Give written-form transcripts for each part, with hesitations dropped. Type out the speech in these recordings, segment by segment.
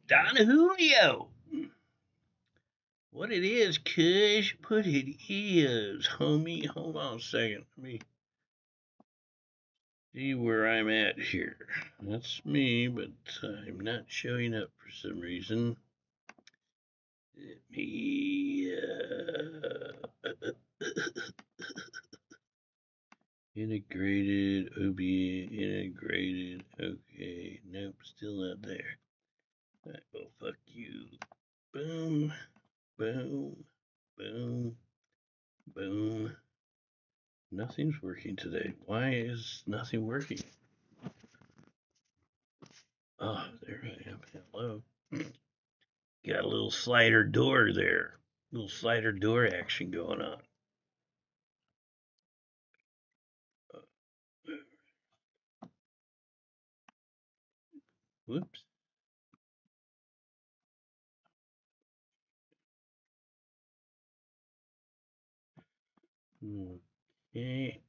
Don Julio. What it is, Kush? What it is, homie. Hold on a second. Let me see where I'm at here. That's me, but I'm not showing up for some reason. Let me. Integrated, OB, integrated. Okay, nope, still not there. Right, well, fuck you. Boom, boom, boom, boom. Nothing's working today. Why is nothing working? Oh, there I am. Hello. Got a little slider door there. Little slider door action going on. Whoops. Okay.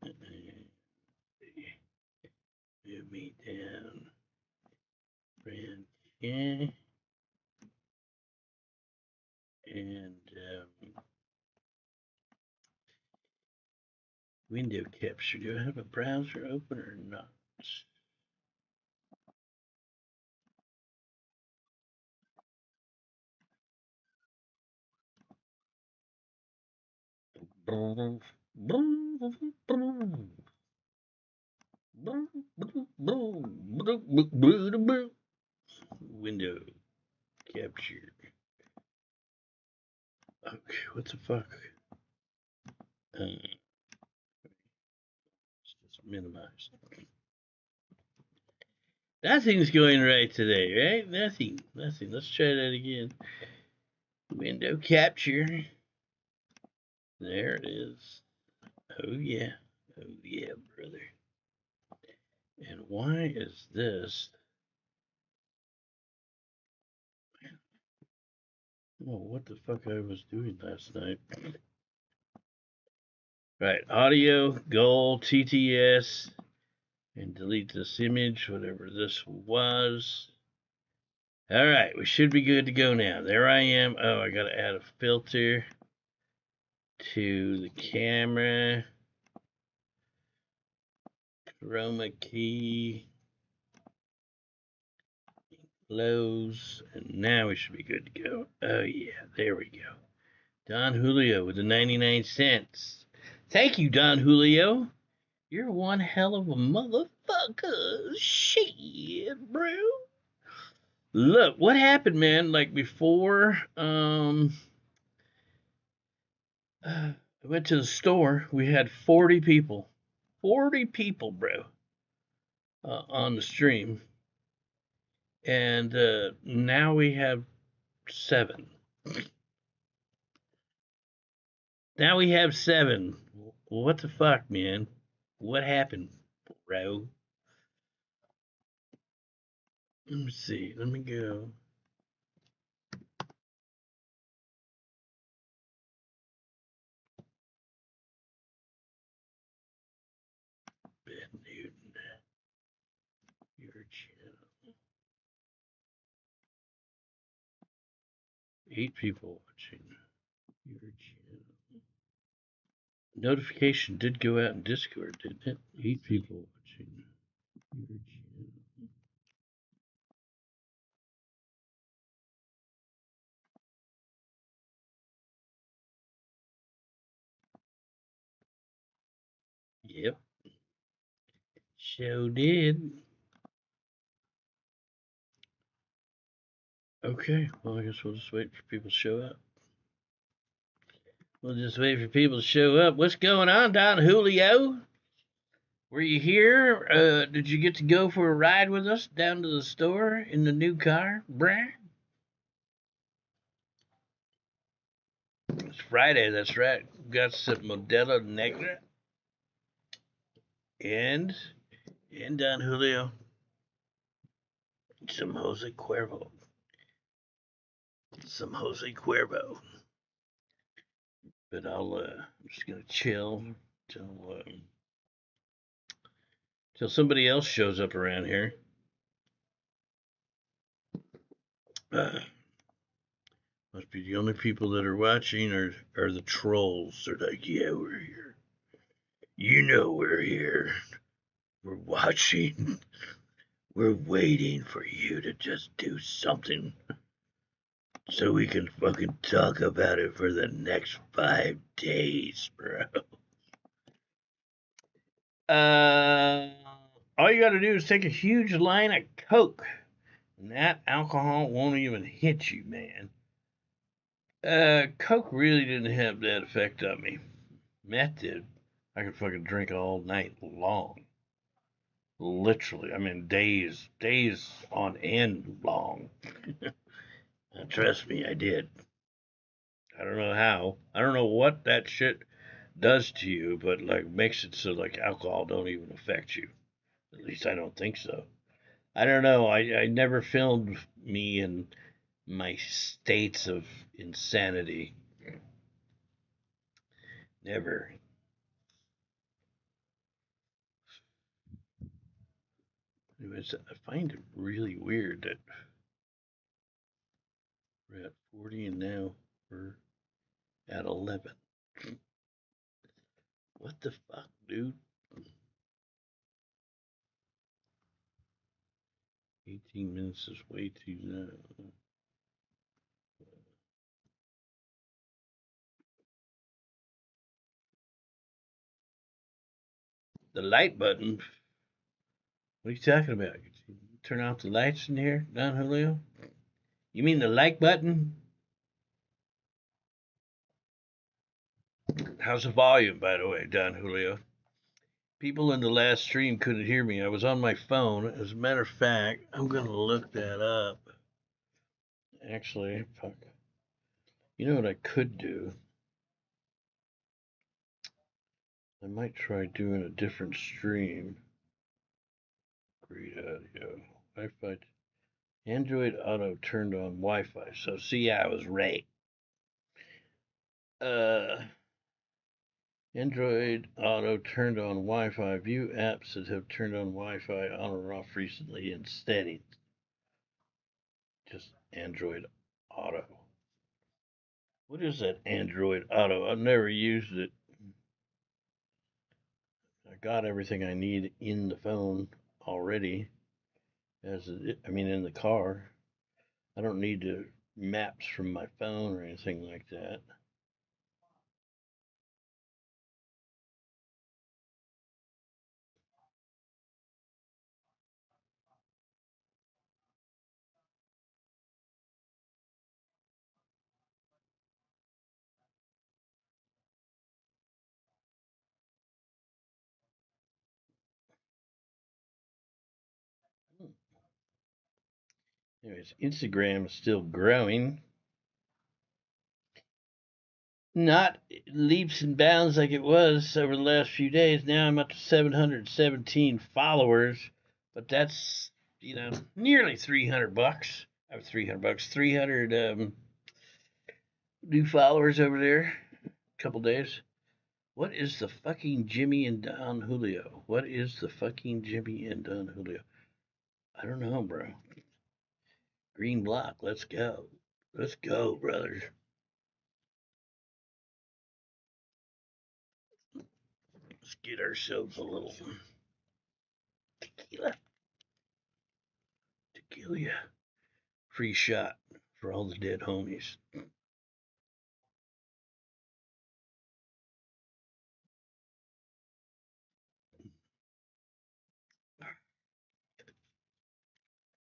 Move me down. Okay. And window capture. Do I have a browser open or not? Window capture. Okay, what the fuck? Let's just minimize. Nothing's going right today, right? Nothing. Let's try that again. Window capture. There it is. Oh yeah. Oh yeah, brother. And why is this? Oh, what the fuck I was doing last night. Right, audio, goal, TTS, and delete this image, whatever this was. All right, we should be good to go now. There I am. Oh, I gotta add a filter to the camera. Chroma key. Close. And now we should be good to go. Oh, yeah, there we go. Don Julio with the 99 cents. Thank you, Don Julio. You're one hell of a motherfucker. Shit, bro. Look, what happened, man? Like before, I went to the store. We had 40 people. 40 people, bro, on the stream. And now we have 7. Now we have 7. What the fuck, man? What happened, bro? Let me see. Let me go. Ben Newton, your channel. 8 people watching your channel. Notification did go out in Discord, didn't it? 8 people watching your channel. Yep. Show did. Okay, well, I guess we'll just wait for people to show up. We'll just wait for people to show up. What's going on, Don Julio? Were you here? Did you get to go for a ride with us down to the store in the new car, bruh? It's Friday, that's right. Got some Modelo Negra and Don Julio. Some Jose Cuervo. But I'm just gonna chill till somebody else shows up around here. Must be the only people that are watching are the trolls. They're like, yeah, we're here. You know we're here. We're watching. We're waiting for you to just do something so we can fucking talk about it for the next 5 days, bro. All you gotta do is take a huge line of Coke, and that alcohol won't even hit you, man. Coke really didn't have that effect on me. Meth did. I could fucking drink all night long. Literally, I mean days on end long. Trust me, I did. I don't know how. I don't know what that shit does to you, but like makes it so like alcohol don't even affect you. At least I don't think so. I don't know. I never filmed me in my states of insanity. Never. Anyways, I find it really weird that we're at 40 and now we're at 11. What the fuck, dude? 18 minutes is way too long. The light button? What are you talking about? Turn off the lights in here, Don Julio? You mean the like button? How's the volume, by the way, Don Julio? People in the last stream couldn't hear me. I was on my phone. As a matter of fact, I'm going to look that up. Actually, fuck. You know what I could do? I might try doing a different stream. Great audio. Wi-Fi. Android Auto turned on Wi-Fi. So see, I was right. Android Auto turned on Wi-Fi. View apps that have turned on Wi-Fi on or off recently in settings. Just Android Auto. What is that Android Auto? I've never used it. I got everything I need in the phone already. In the car. I don't need the maps from my phone or anything like that. Anyways, Instagram is still growing. Not leaps and bounds like it was over the last few days. Now I'm up to 717 followers, but that's, nearly 300 bucks. I have 300 bucks, 300 new followers over there. A couple days. What is the fucking Jimmy and Don Julio? What is the fucking Jimmy and Don Julio? I don't know, bro. Green block. Let's go. Let's go, brothers. Let's get ourselves a little tequila. Tequila. Free shot for all the dead homies.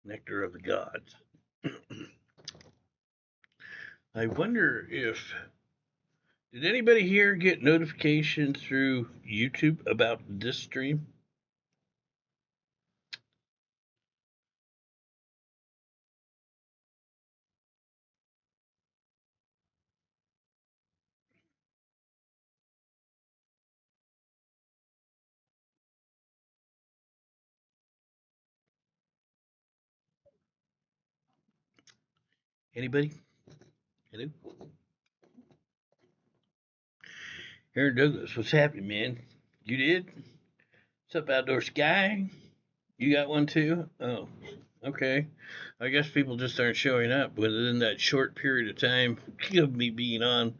Nectar of the gods. I wonder if did anybody here get notification through YouTube about this stream? Anybody? Hello? Aaron Douglas, what's happening, man? You did? What's up, Outdoor Sky? You got one too? Oh. Okay. I guess people just aren't showing up within that short period of time of me being on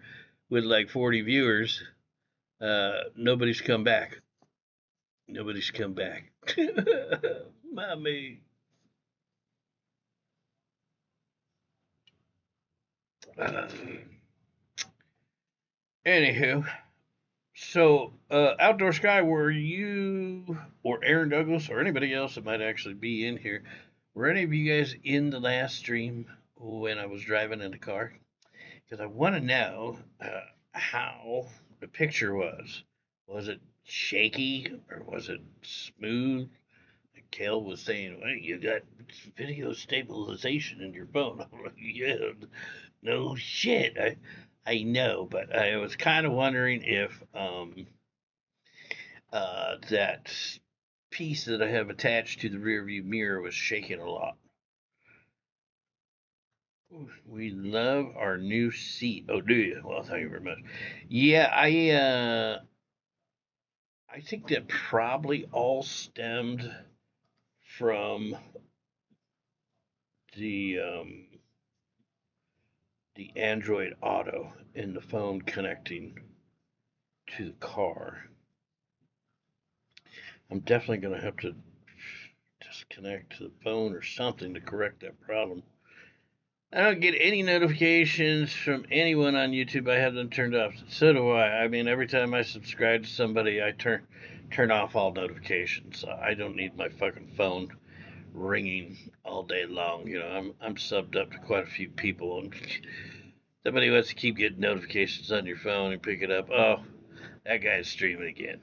with like 40 viewers. Nobody's come back. Nobody's come back. Mommy. Uh, Anywho, so Outdoor Sky, were you or Aaron Douglas or anybody else that might actually be in here? Were any of you guys in the last stream when I was driving in the car? Because I want to know how the picture was. Was it shaky or was it smooth? Kale was saying, well, you got video stabilization in your phone. I'm like, yeah, no shit. I know, but I was kind of wondering if that piece that I have attached to the rear view mirror was shaking a lot. We love our new seat. Oh, do you? Well, thank you very much. Yeah, I think that probably all stemmed from the the Android Auto in the phone connecting to the car. I'm definitely going to have to disconnect to the phone or something to correct that problem. I don't get any notifications from anyone on YouTube. I have them turned off. So do I. I mean, every time I subscribe to somebody, I turn off all notifications. I don't need my fucking phone ringing all day long. You know, I'm subbed up to quite a few people, and somebody wants to keep getting notifications on your phone and pick it up. Oh, that guy's streaming again.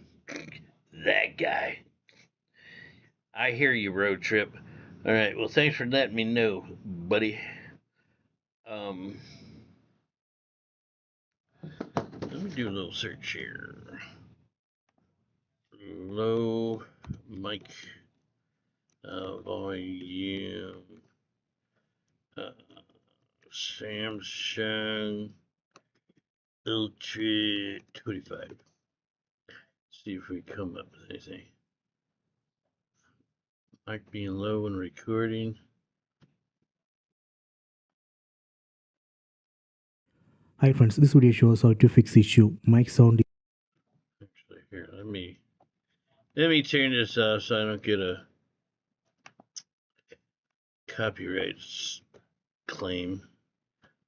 That guy. I hear you, road trip. All right. Well, thanks for letting me know, buddy. Um, Let me do a little search here. Low mic volume. Uh, Samsung Ultra 25. See if we come up with anything. Mic being low when recording. Hi friends, this video shows how to fix issue mic sound. Actually, here, let me turn this off so I don't get a copyright claim.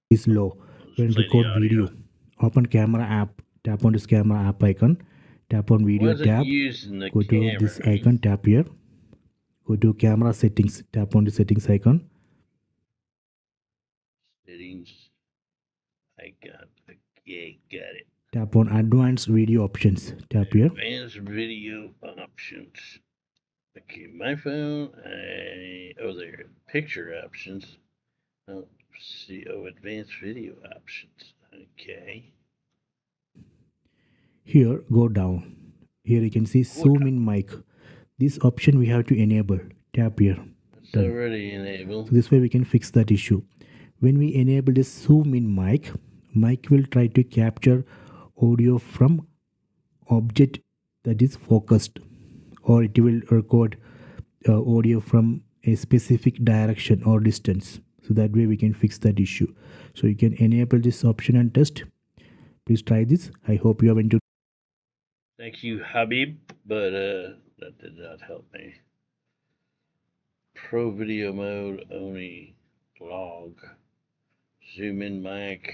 Is low. When record video, open camera app, tap on this camera app icon, tap on video tab, go to this icon, tap here, go to camera settings, tap on the settings icon. Settings, I got it. Tap on advanced video options, tap here. Advanced video options. Okay, my phone, there, picture options. Oh, see, advanced video options. Okay. Here, go down. Here you can see zoom in mic. This option we have to enable. Tap here. It's already enabled. So this way we can fix that issue. When we enable this zoom in mic, mic will try to capture audio from object that is focused, or it will record audio from a specific direction or distance. So that way we can fix that issue. So you can enable this option and test. Please try this. I hope you have enjoyed. Thank you, Habib, but that did not help me. Pro video mode only, log, zoom in mic,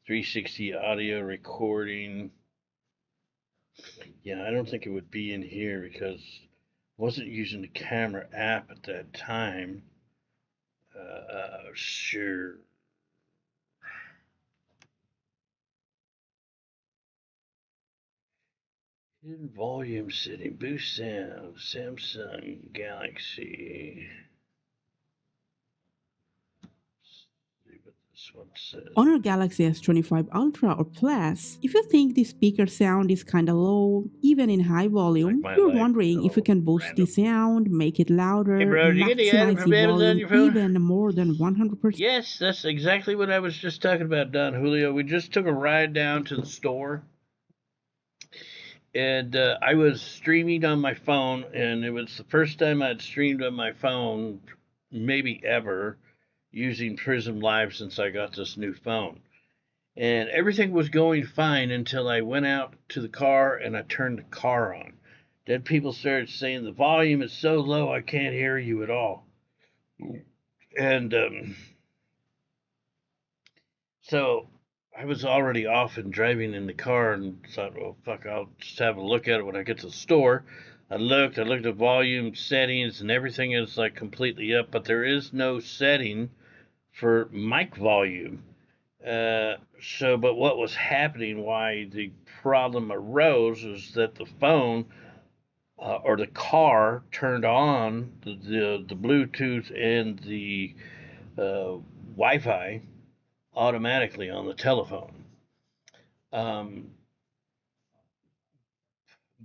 360 audio recording. Yeah, I don't think it would be in here because I wasn't using the camera app at that time. Sure. Hidden volume setting, boost sound, Samsung Galaxy. On our Galaxy S25 Ultra or Plus, if you think the speaker sound is kinda low, even in high volume, like you're wondering if you can boost the sound, make it louder, hey bro, maximize the volume even more than 100%. Yes, that's exactly what I was just talking about, Don Julio. We just took a ride down to the store, and I was streaming on my phone, and it was the first time I'd streamed on my phone maybe ever, using Prism Live since I got this new phone. And everything was going fine until I went out to the car and I turned the car on. Then people started saying the volume is so low I can't hear you at all. And so I was already off and driving in the car and thought, well, fuck, I'll just have a look at it when I get to the store. I looked at volume settings and everything is like completely up, but there is no setting for mic volume. But what was happening, why the problem arose, is that the phone or the car turned on the Bluetooth and the Wi-Fi automatically on the telephone.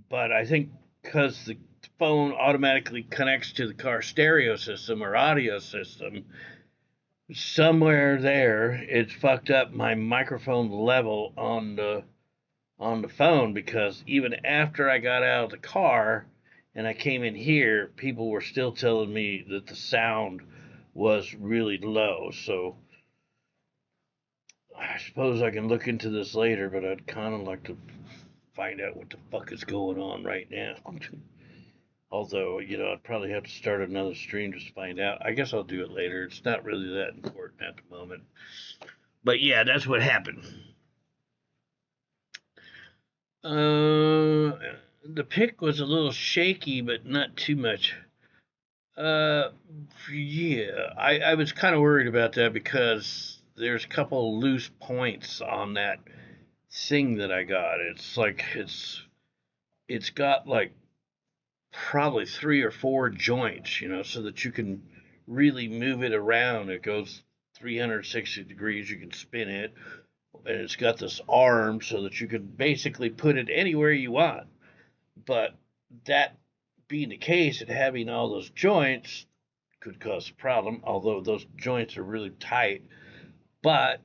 But I think because the phone automatically connects to the car stereo system or audio system, somewhere there it fucked up my microphone level on the phone, because even after I got out of the car and I came in here, people were still telling me that the sound was really low. So I suppose I can look into this later, but I'd kind of like to find out what the fuck is going on right now. Although, I'd probably have to start another stream just to find out. I guess I'll do it later. It's not really that important at the moment. But yeah, that's what happened. The pick was a little shaky, but not too much. Yeah, I was kind of worried about that because there's a couple loose points on that thing that I got. It's got like probably 3 or 4 joints, so that you can really move it around. It goes 360 degrees. You can spin it, and it's got this arm so that you can basically put it anywhere you want. But that being the case, and having all those joints could cause a problem, although those joints are really tight. But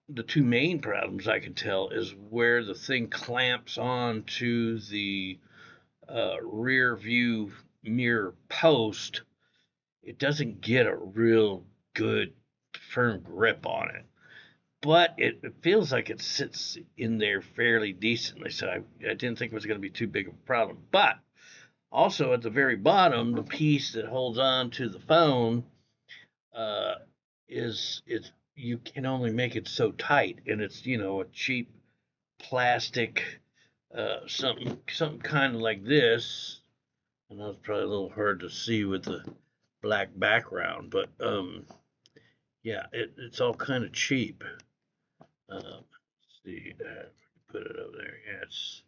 the two main problems I can tell is where the thing clamps on to the rear view mirror post. It doesn't get a real good firm grip on it, but it feels like it sits in there fairly decently. So I didn't think it was going to be too big of a problem. But also at the very bottom, the piece that holds on to the phone is it's you can only make it so tight, and it's a cheap plastic something kind of like this. I know it's probably a little hard to see with the black background, but yeah, it's all kind of cheap. Let's see, put it over there. Yeah, it's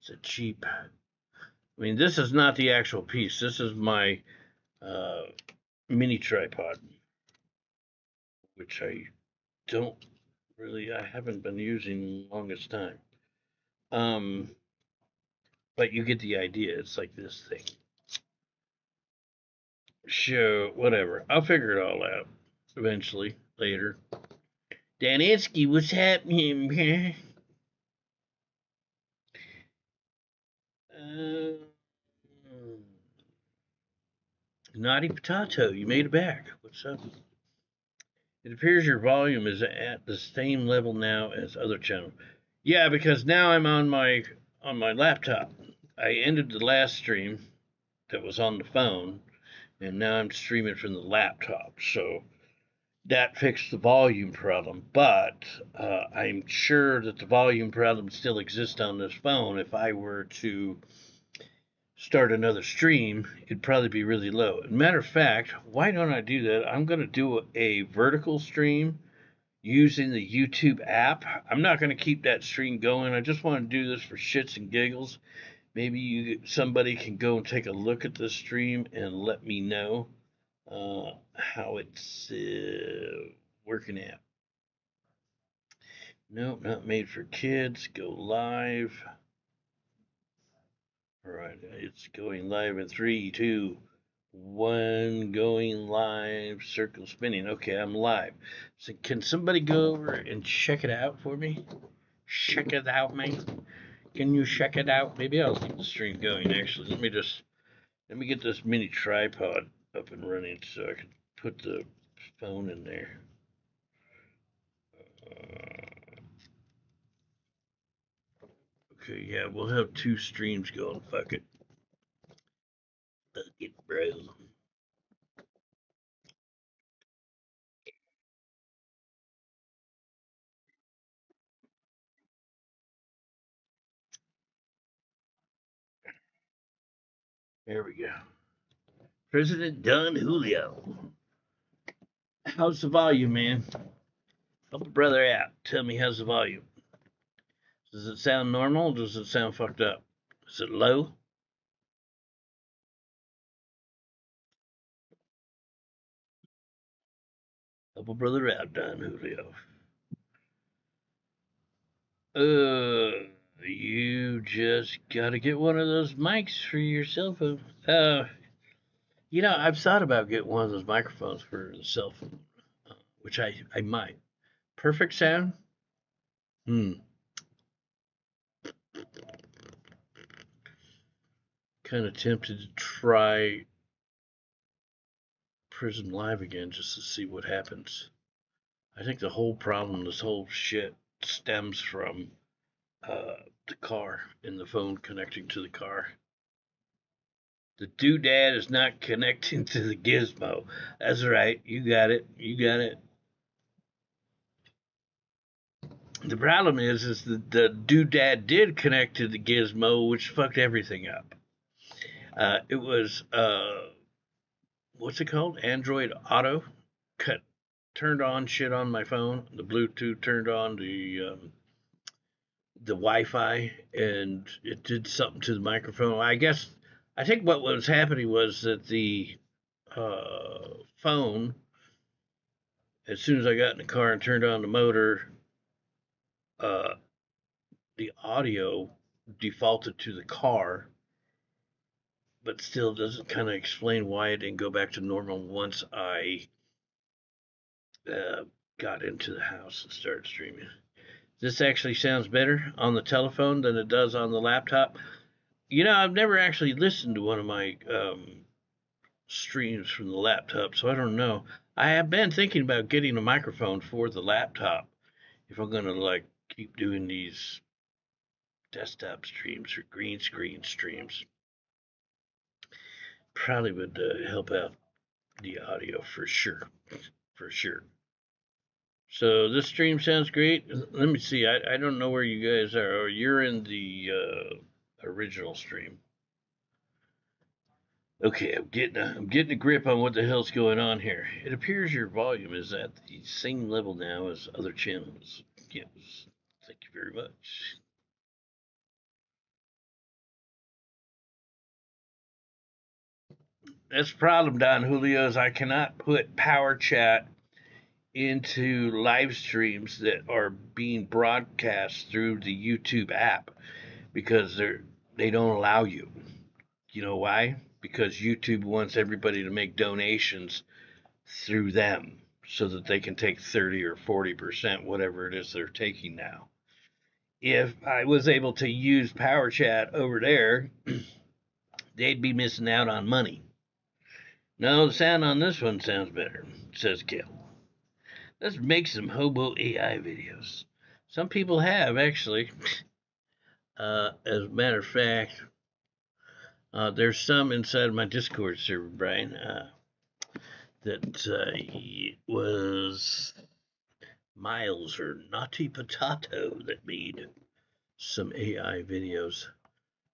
a cheap. I mean, this is not the actual piece. This is my mini tripod, which I haven't been using the longest time. But you get the idea. It's like this thing. Sure, whatever. I'll figure it all out eventually, later. Daninsky, what's happening here? Naughty Potato, you made it back. What's up? It appears your volume is at the same level now as other channels. Yeah, because now I'm on my laptop. I ended the last stream that was on the phone, and now I'm streaming from the laptop. So that fixed the volume problem. But I'm sure that the volume problem still exists on this phone. If I were to start another stream, it'd probably be really low. Matter of fact, why don't I do that? I'm going to do a vertical stream using the YouTube app. I'm not going to keep that stream going. I just want to do this for shits and giggles. Maybe somebody can go and take a look at the stream and let me know how it's working out. Nope, not made for kids. Go live. All right, it's going live in 3, 2, 1. Going live. Circle spinning. Okay, I'm live. So can somebody go over and check it out for me? Check it out, man. Can you check it out? Maybe I'll keep the stream going. Actually, let me get this mini tripod up and running so I can put the phone in there. Okay, yeah, we'll have 2 streams going. Fuck it. Fuck it, bro. There we go. President Don Julio. How's the volume, man? Help a brother out. Tell me how's the volume. Does it sound normal? Or does it sound fucked up? Is it low? Help a brother out, Don Julio. You just gotta get one of those mics for your cell phone. I've thought about getting one of those microphones for the cell phone, which I might. Perfect sound? Hmm. Kind of tempted to try Prison Live again just to see what happens. I think the whole problem, this whole shit, stems from the car and the phone connecting to the car. The doodad is not connecting to the gizmo. That's right. You got it. You got it. The problem is that the doodad did connect to the gizmo, which fucked everything up. It was what's it called? Android Auto turned on shit on my phone. The Bluetooth turned on the Wi-Fi, and it did something to the microphone. I think what was happening was that the phone, as soon as I got in the car and turned on the motor, uh, the audio defaulted to the car, but still doesn't kind of explain why it didn't go back to normal once I uh, got into the house and started streaming. This actually sounds better on the telephone than it does on the laptop. I've never actually listened to one of my streams from the laptop, so I don't know. I have been thinking about getting a microphone for the laptop if I'm gonna keep doing these desktop streams or green screen streams. Probably would help out the audio for sure, for sure. So this stream sounds great. Let me see. I don't know where you guys are. Oh, you're in the original stream. Okay, I'm getting a grip on what the hell's going on here. It appears your volume is at the same level now as other channels. Yes. Thank you very much. That's the problem, Don Julio, is I cannot put Power Chat into live streams that are being broadcast through the YouTube app because they don't allow you. You know why? Because YouTube wants everybody to make donations through them so that they can take 30 or 40%, whatever it is they're taking now. If I was able to use Power Chat over there, they'd be missing out on money. No, the sound on this one sounds better, says Gil. Let's make some hobo AI videos. Some people have, actually. As a matter of fact, there's some inside my Discord server, Brian, that was Miles or Naughty Potato that made some AI videos.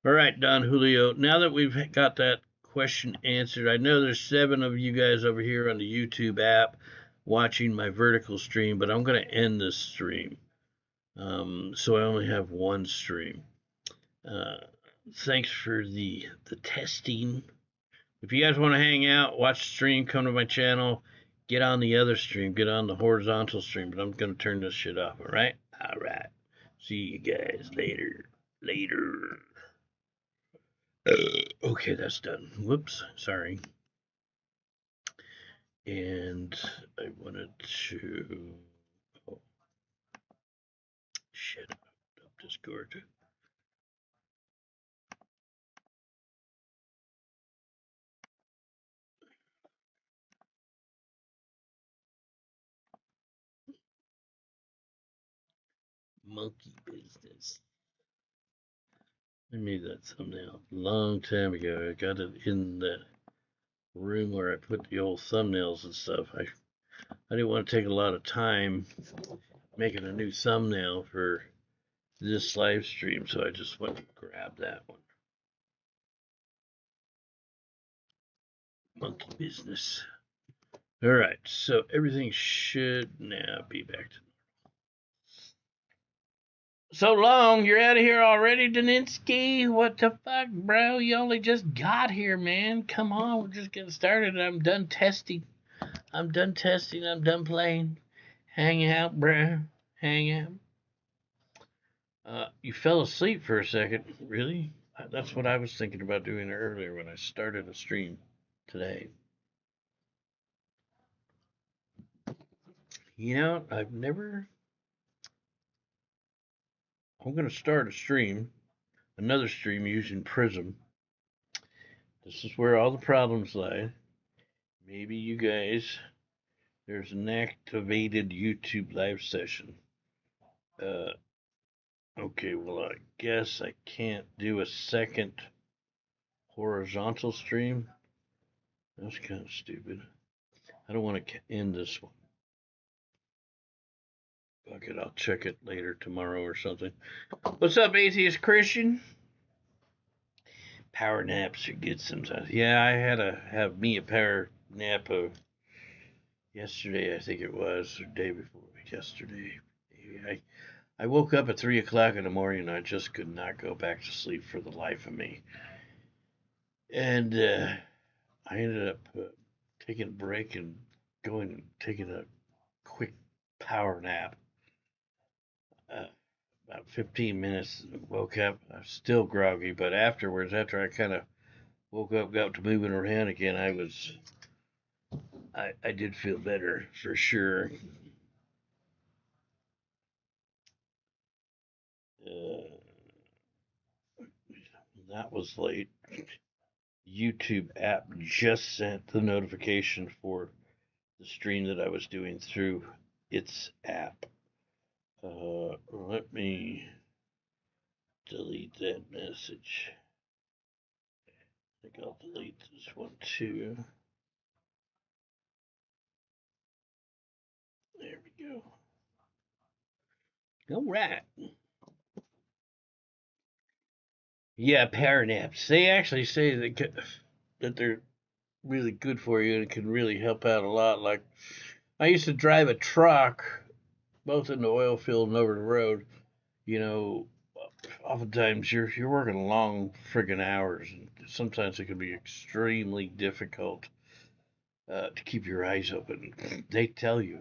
All right, Don Julio, now that we've got that question answered, I know there's 7 of you guys over here on the YouTube app watching my vertical stream, but I'm going to end this stream. So I only have one stream. Thanks for the testing. If you guys want to hang out, watch the stream, come to my channel, get on the other stream, get on the horizontal stream, but I'm going to turn this shit off, all right? All right. See you guys later. Later. Okay, that's done. Whoops, sorry. And I wanted to... Oh, shit. Up Discord. Monkey business. I made that thumbnail a long time ago. I got it in the room where I put the old thumbnails and stuff. I didn't want to take a lot of time making a new thumbnail for this live stream, so I just went and grabbed that one. Monkey business. All right, so everything should now be back to so long, you're out of here already, Daninsky? What the fuck, bro? You only just got here, man. Come on, we're just getting started. I'm done testing. I'm done playing. Hang out, bro. Hang out. You fell asleep for a second. Really? That's what I was thinking about doing earlier when I started a stream today. You know, I'm going to start a stream, another stream using Prism. This is where all the problems lie. Maybe you guys, there's an activated YouTube live session. Okay, well, I guess I can't do a second horizontal stream. That's kind of stupid. I don't want to end this one. Fuck it, I'll check it later tomorrow or something. What's up, Atheist Christian? Power naps are good sometimes. Yeah, I had to have me a power nap yesterday, I think it was, or day before yesterday. I woke up at 3 o'clock in the morning and I just could not go back to sleep for the life of me. And I ended up taking a break and going and taking a quick power nap. About 15 minutes, woke up. I was still groggy, but afterwards, after I kind of woke up, got to moving around again, I did feel better for sure. That was late. YouTube app just sent the notification for the stream that I was doing through its app. Let me delete that message. I think I'll delete this one too. There we go. All right. Yeah, power naps. They actually say that they're really good for you and can really help out a lot. Like, I used to drive a truck, both in the oil field and over the road. You know, oftentimes you're working long friggin' hours, and sometimes it can be extremely difficult to keep your eyes open. They tell you,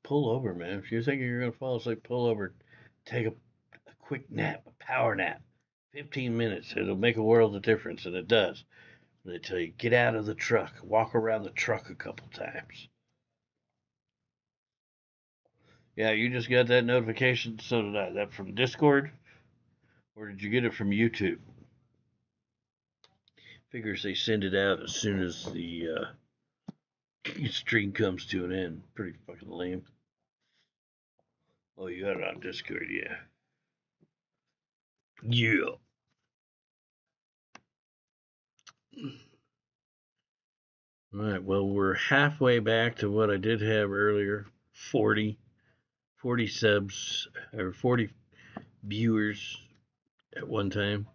pull over, man. If you're thinking you're gonna fall asleep, pull over, take a quick nap, a power nap. 15 minutes. It'll make a world of difference, and it does. They tell you, get out of the truck, walk around the truck a couple times. Yeah, you just got that notification, so did I. That from Discord? Or did you get it from YouTube? Figures they send it out as soon as the stream comes to an end. Pretty fucking lame. Oh, you got it on Discord, yeah. Yeah. Alright, well, we're halfway back to what I did have earlier. 40 subs, or 40 viewers at one time.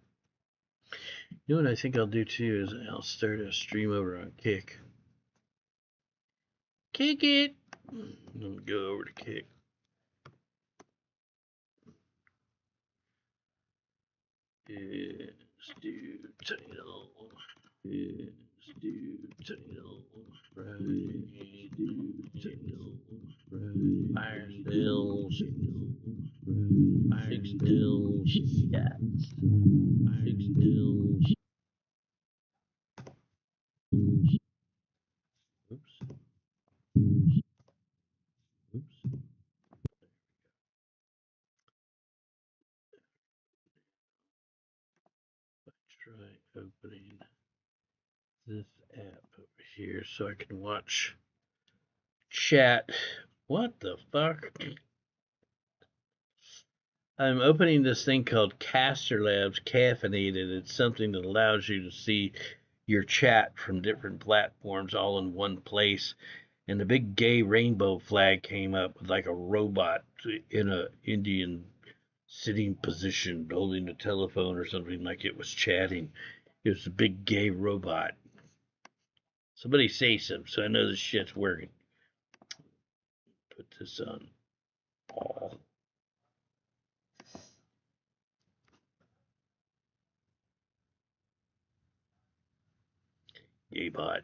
You know what I think I'll do too is I'll start a stream over on Kick. Kick it! Let me go over to Kick. Yes, do title. Yes, do title. Friday, do title. Firesales. Six dills. Shots. Six dills. Oops. Oops. Try opening this app over here so I can watch chat. What the fuck? I'm opening this thing called Caster Labs Caffeinated. It's something that allows you to see your chat from different platforms all in one place. And the big gay rainbow flag came up with like a robot in a Indian sitting position holding a telephone or something, like it was chatting. It was a big gay robot. Somebody say something so I know this shit's working. Put this on all. Gay bot.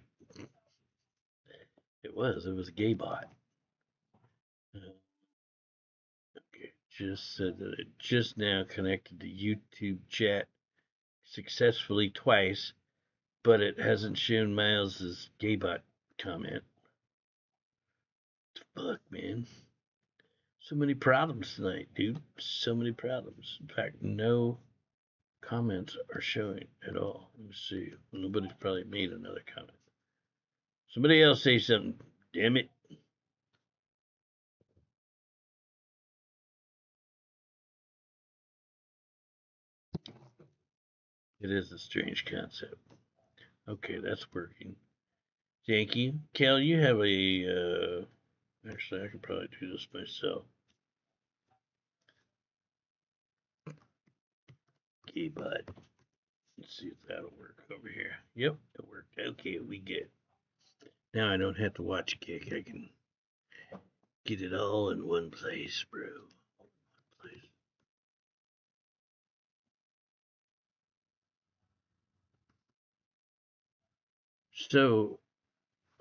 It was a gay bot. Okay, just said that it just now connected to YouTube chat successfully twice, but it hasn't shown Miles's gay bot comment. Fuck, man. So many problems tonight, dude. So many problems. In fact, no comments are showing at all. Let me see. Nobody's probably made another comment. Somebody else say something. Damn it. It is a strange concept. Okay, that's working. Thank you. Kel, you have a. Actually, I could probably do this myself. Okay, bud. Let's see if that'll work over here. Yep, it worked. Okay, we get. Now I don't have to watch a kick. I can get it all in one place, bro. One place. So,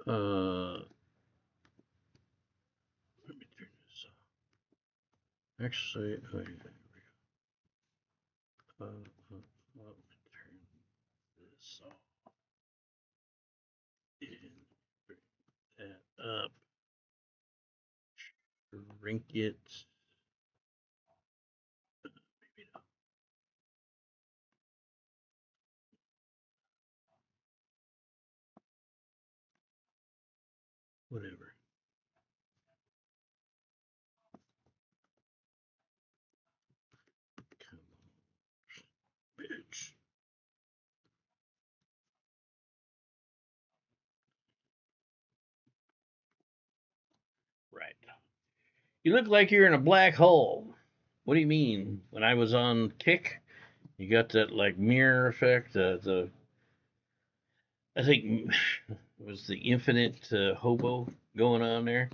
let me turn this off. Actually, oh, yeah, there we go. Let me turn this off and bring that up. Shrink it. Maybe not. Whatever. Come on, bitch. Right. You look like you're in a black hole. What do you mean? When I was on Kick, you got that like mirror effect. The I think was the infinite hobo going on there.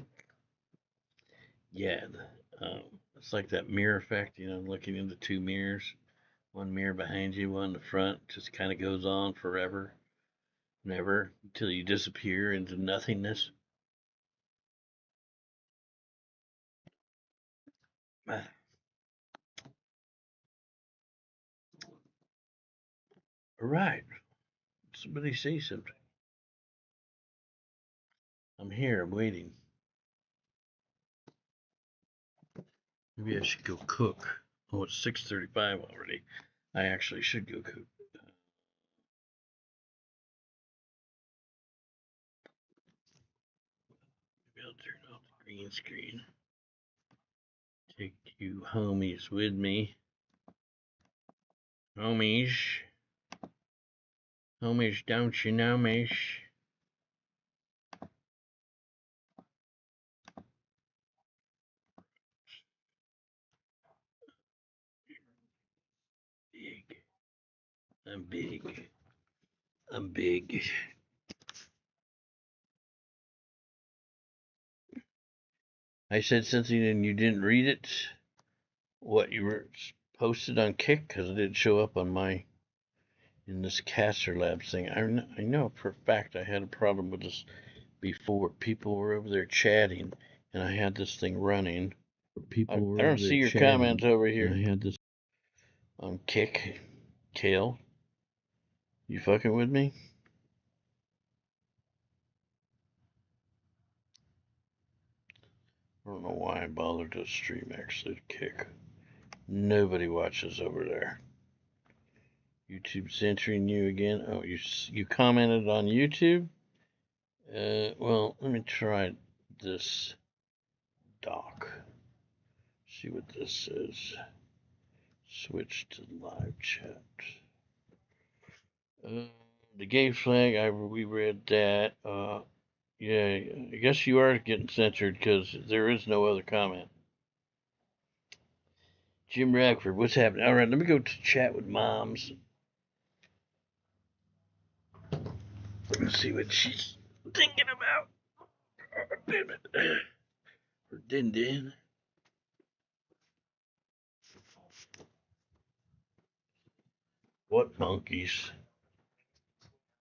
Yeah, it's like that mirror effect. You know, looking into two mirrors. One mirror behind you, one in the front. Just kind of goes on forever, never until you disappear into nothingness. All right, somebody say something. I'm here. I'm waiting. Maybe I should go cook. Oh, it's 6:35 already. I actually should go cook. Maybe I'll turn off the green screen. Take you homies with me. Homies. Homies, don't you know me? Big. I'm big. I'm big. I said something and you didn't read it. What you were posted on Kick, because it didn't show up on my in this Caster Labs thing. I know for a fact I had a problem with this before. People were over there chatting, and I had this thing running. I don't see your comments over here. I had this on Kick. Kale, you fucking with me? I don't know why I bothered to stream actually to Kick. Nobody watches over there. YouTube censoring you again. Oh, you commented on YouTube? Well, let me try this doc. See what this says. Switch to live chat. The gay flag, we read that. Yeah, I guess you are getting censored because there is no other comment. Jim Rackford, what's happening? All right, let me go to chat with Moms. Let's see what she's thinking about. Oh, damn it. Or Din Din. What monkeys?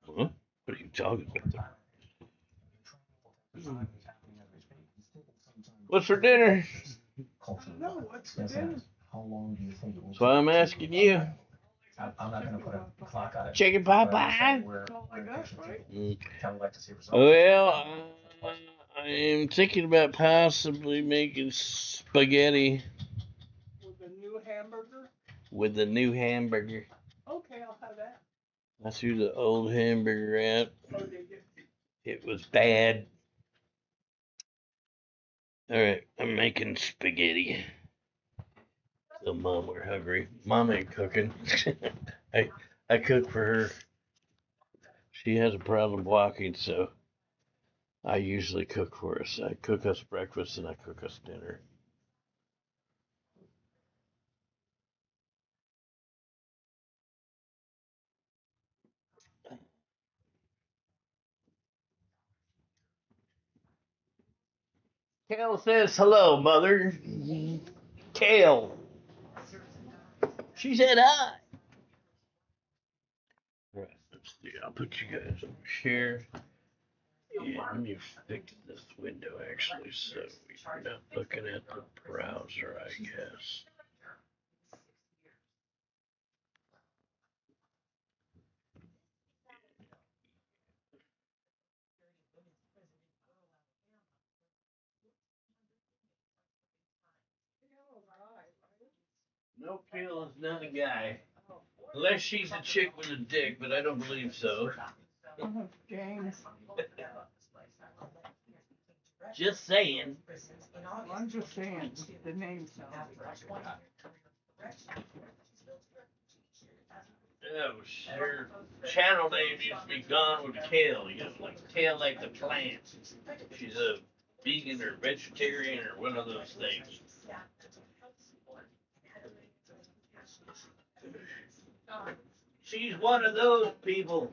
Huh? What are you talking about? What's for dinner? No, what's for dinner? That's why I'm asking you. I'm not going to put a clock on it. Chicken pot pie? Like us, right? Well, I'm thinking about possibly making spaghetti. With the new hamburger? With the new hamburger. Okay, I'll have that. I threw the old hamburger out. Oh, did you? It was bad. Alright, I'm making spaghetti. So Mom, we're hungry. Mom ain't cooking. I cook for her. She has a problem walking, so I usually cook for us. I cook us breakfast and I cook us dinner. Kale says hello, Mother. Kale. She said hi. Right, let's see. I'll put you guys over here. And let me fix this window actually so we're not looking at the browser, I guess. No, Kale is not a guy. Unless she's a chick with a dick, but I don't believe so. James. Just saying. I'm just saying, the name sounds right. Oh, her channel name used to be Gone with Kale, you know, like Kale like the plant. She's a vegan or vegetarian or one of those things. She's one of those people.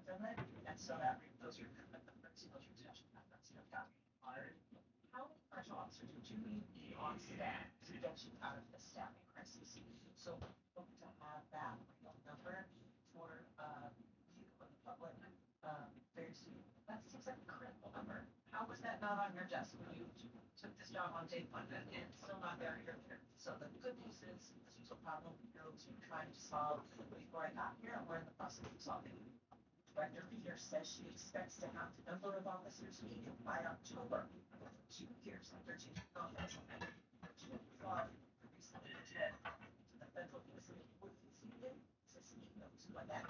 from it, and so that those are retention methods have gotten hard. How many correctional officers would you need on staff to get you out of the staffing crisis? So hope to have that number for you and the public very soon. That seems like a critical number. How was that not on your desk when you took this job on day one and still not there a year later? So the good news is this was a problem you're trying to solve before I got here, and we're in the process of solving it. Director Peter says she expects to have the number of officers needed by October. 2 years and 13 months. Recently to the federal ministry would concede it, secede those who are that.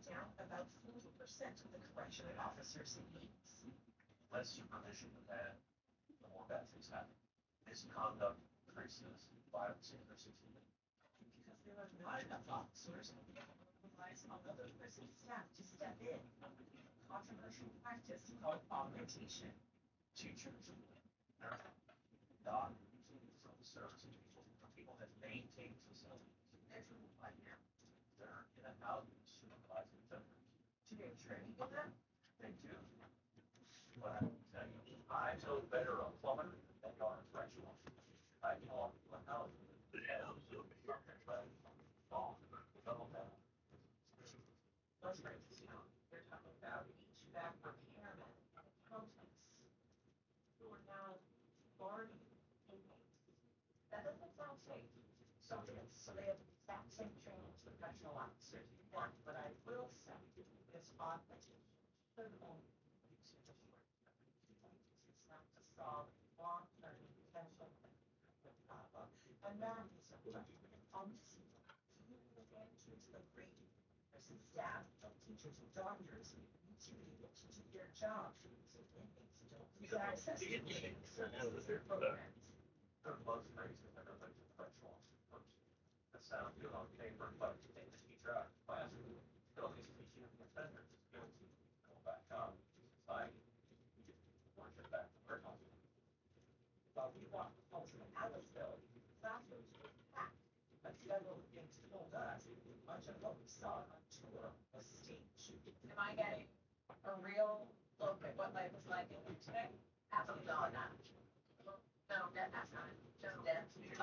Down about 40% of the correctional officers in needs. Less supervision than that, the more bad things happen. Misconduct increases, violence increases. Because there are not enough officers, relies on other prison staff to step in. Controversial practice called augmentation. Teachers, doctors, from the service people that maintain facilities. Everyone now. They're in and out supervising vendors. Do they train in that? They do. But I will tell you, I know better a plumber than they are a correctional officer. I know a house. That's right. You're talking about HVAC repairmen and accountants who are now guarding inmates. That doesn't sound safe. So they have the exact same training as professional officers. But what I will say is augmentation should only be used to short. It's not to solve long-term potential problem. And that is a advantages of great nursing staff, teachers and doctors need to be able to do their job. So inmates don't lose access to services and programs. There's most races that are like the correctional officer. That sounds good on paper, but to take the teacher out of class, still needs to teach you the offenders, still to go back out to society, work it back to work on. Well, we walk homes in Aliceville, classrooms were packed, but several things told us much of what we saw on tour was staged. Am I getting a real look at what life was like in here today? Absolutely not. No, that's not. Just that. Even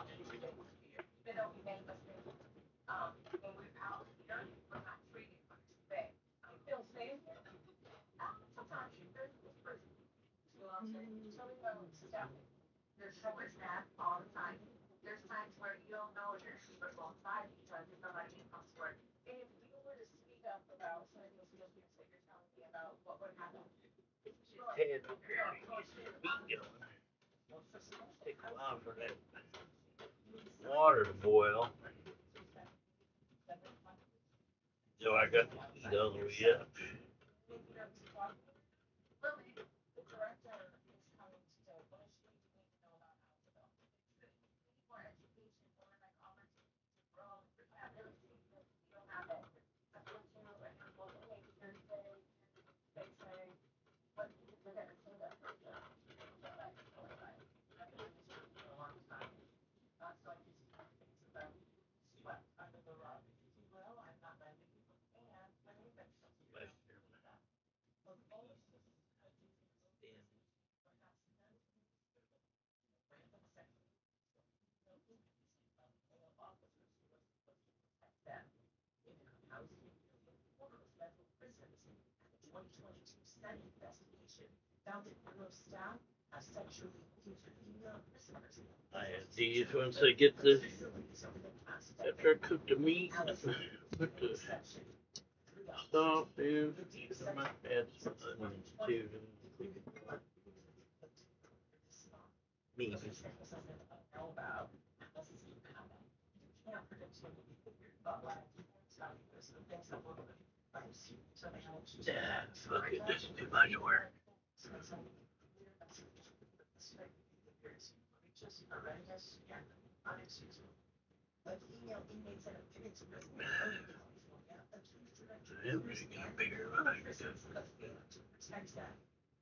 though we made mistakes, when we're out here, we're not treated much today. I feel safe. Sometimes you're this person. You know what I'm saying? So we know stuff. There's so much that all the time. There's times where you don't know if your neighbor's on side because there's somebody in house work. And if you were to speak up about some of those things that you're telling me about what would happen. Head up here, get some meat going. Take a while for that water to boil. So I got the heat all the way up. Lily, the director is coming today. What does she need to know about Alphaville? More education, more like opportunities to grow. I really think that you don't have it. I feel too, and I'm looking at Thursday, they say, but they're gonna say that. I've been doing this for a long time. So I just think it's about sweat under the rug. If you will, I'm not letting people, and my neighbors. Prisons. The 2022 study investigation found that most staff have sexually abused female prisoners. I had these once I get the, after I cook the meat, put the stuff in, I might add some onions too. Meat. Yeah, fuck it, this is too much work. Like female inmates that have been to prison in California Everything got bigger when I got done. To protect them.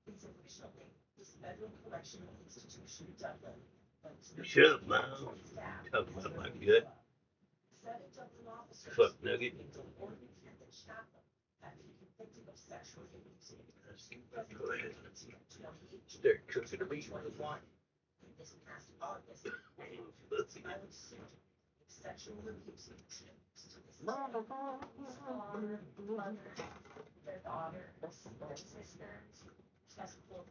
Additionally, this federal correctional institution, Dublin, Shut up, Mom. Talk about my gut. Fuck nugget. Go ahead. Start cooking the meat. This past August, sexual abuse to this mother, their daughter, their sisters, testicle,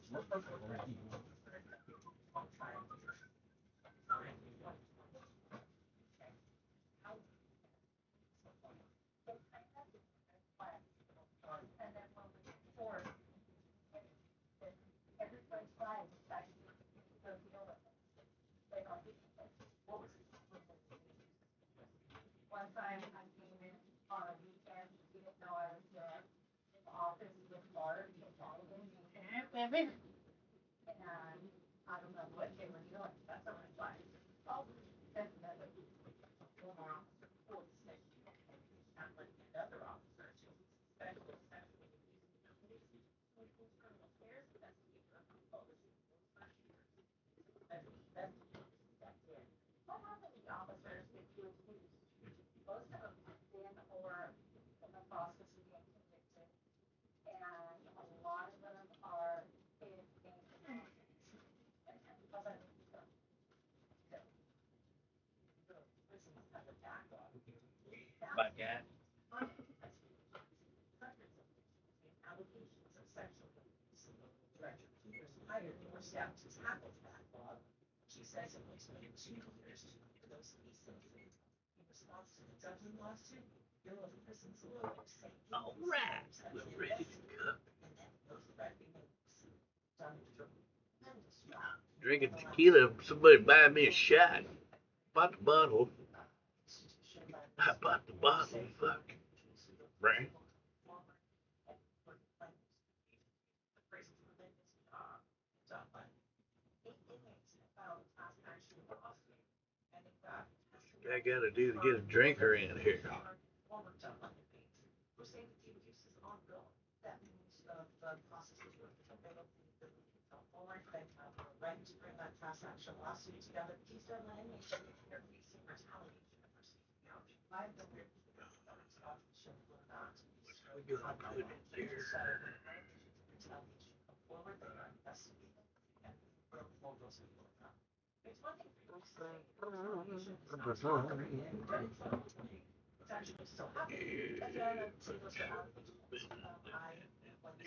one time I came in on a weekend, he didn't know I was there. In the office with Bart, he followed him. And I don't know what they were doing. That's a red flag. Oh, definitely. Former officer, 46. Not like another officer. Special sexual abuse. Here's the best feature of policy. That's it. What happened to the officers that you accused? Most of them have been or in the process of being convicted, and a lot of them are in My God. allegations of sexual abuse. Director Peters hired more staff to tackle the backlog. She says it was taken 2 years for those cases. In response to the Dublin lawsuit, Bureau of Prisons lawyers say All right, we're ready to go. and then those threatening done tremendous job. Drinking tequila. Somebody buy me a shot. Bought the bottle. I bought the bottle. Fuck. Right. I gotta do to get a drinker in here. Right to bring that class action lawsuit together. He's done that anyway. They're facing retaliation for I don't know. We gotta put it there. Forward, they are investigating and will hold those people accountable. It's one thing for you to say, retaliation is not happening, and it's actually so happening. And then I'd say those are allegations of high, like,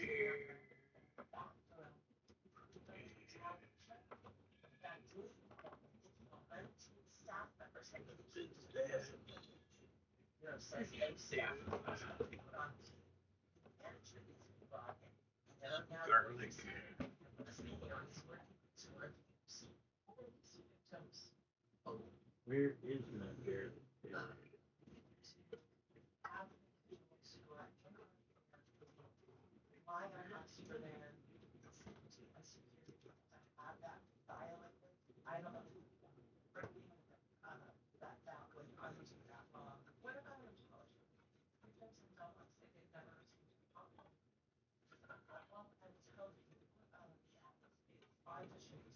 staff members have been accused of says no staff members have been put on management is brought in. And there are now Garlic. listening areas where victims. Where is my garlic? Why are not Superman? Have that violent. I don't know. That would undo that law. What about intelligence? Victims and dogs say they've never received a call. Well, and tell you, I just should be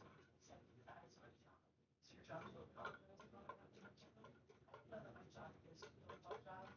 said that is my job. It's your job to apologize about it. My job is to apologize.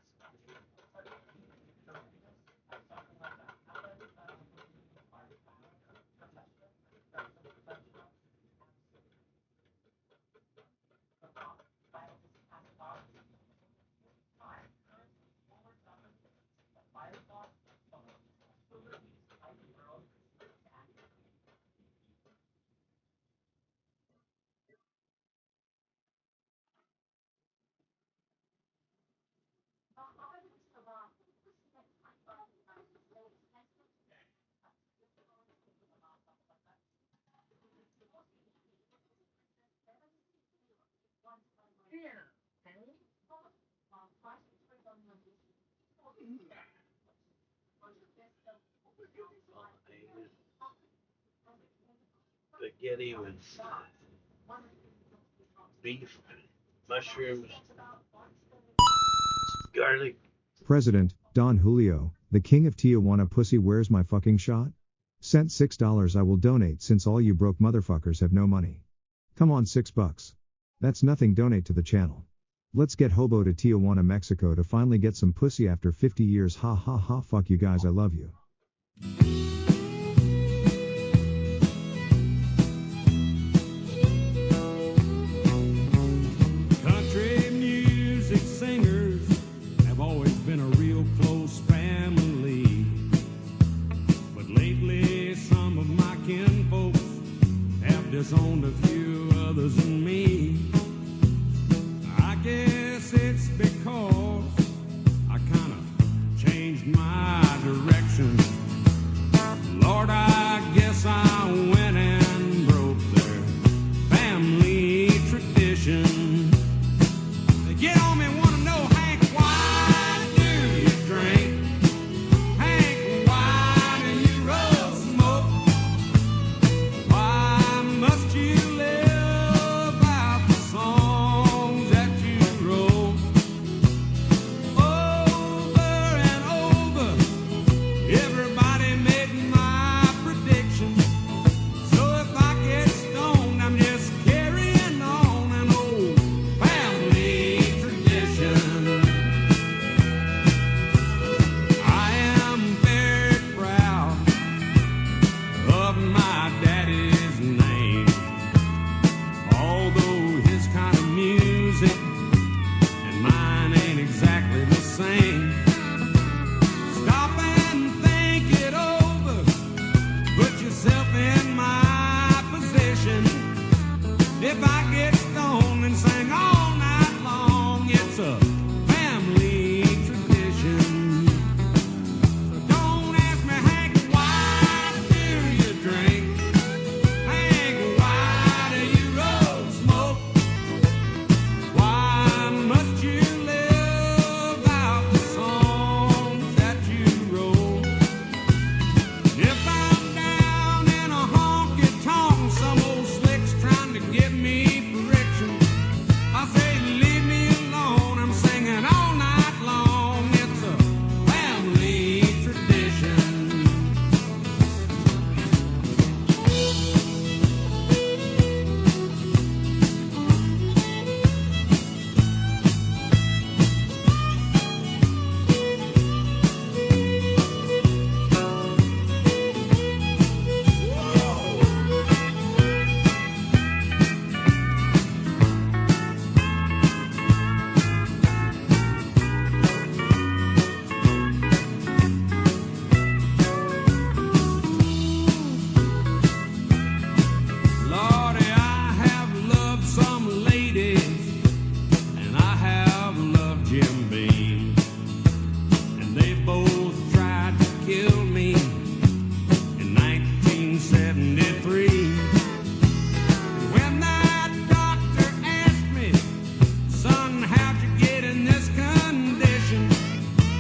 Spaghetti with beef, mushrooms, garlic. President Don Julio, the king of Tijuana pussy. Where's my fucking shot? Sent $6. I will donate since all you broke motherfuckers have no money. Come on, $6. That's nothing. Donate to the channel. Let's get Hobo to Tijuana, Mexico to finally get some pussy after 50 years. Ha ha ha. Fuck you guys. I love you. Country music singers have always been a real close family. But lately some of my kinfolks have disowned a few others and me. I guess it's because I kind of changed my direction. Lord, I guess I went and broke their family tradition. They get on me, want to know, Hank, why do you drink? Hank, why do you roll smoke? Why must you live out the songs that you wrote? Over and over, everybody made my prediction. So if I get stoned, I'm just carrying on an old family tradition. I am very proud of my daddy's name, although his kind of music and mine ain't exactly the same. Stop and think it over. Put yourself in my position. If I get stoned and sing all night long, it's a family tradition. So don't ask me, Hank, why do you drink? Hank, why do you roll smoke? Why must you live out the songs that you wrote? If I'm down in a honky-tonk, some old slick's trying to give me friction, I say, leave me alone, I'm singing all night long. It's a family tradition. Lordy, I have loved some ladies, and I have loved Jim Beam, and they both tried to kill me in 1973. When that doctor asked me, son, how'd you get in this condition?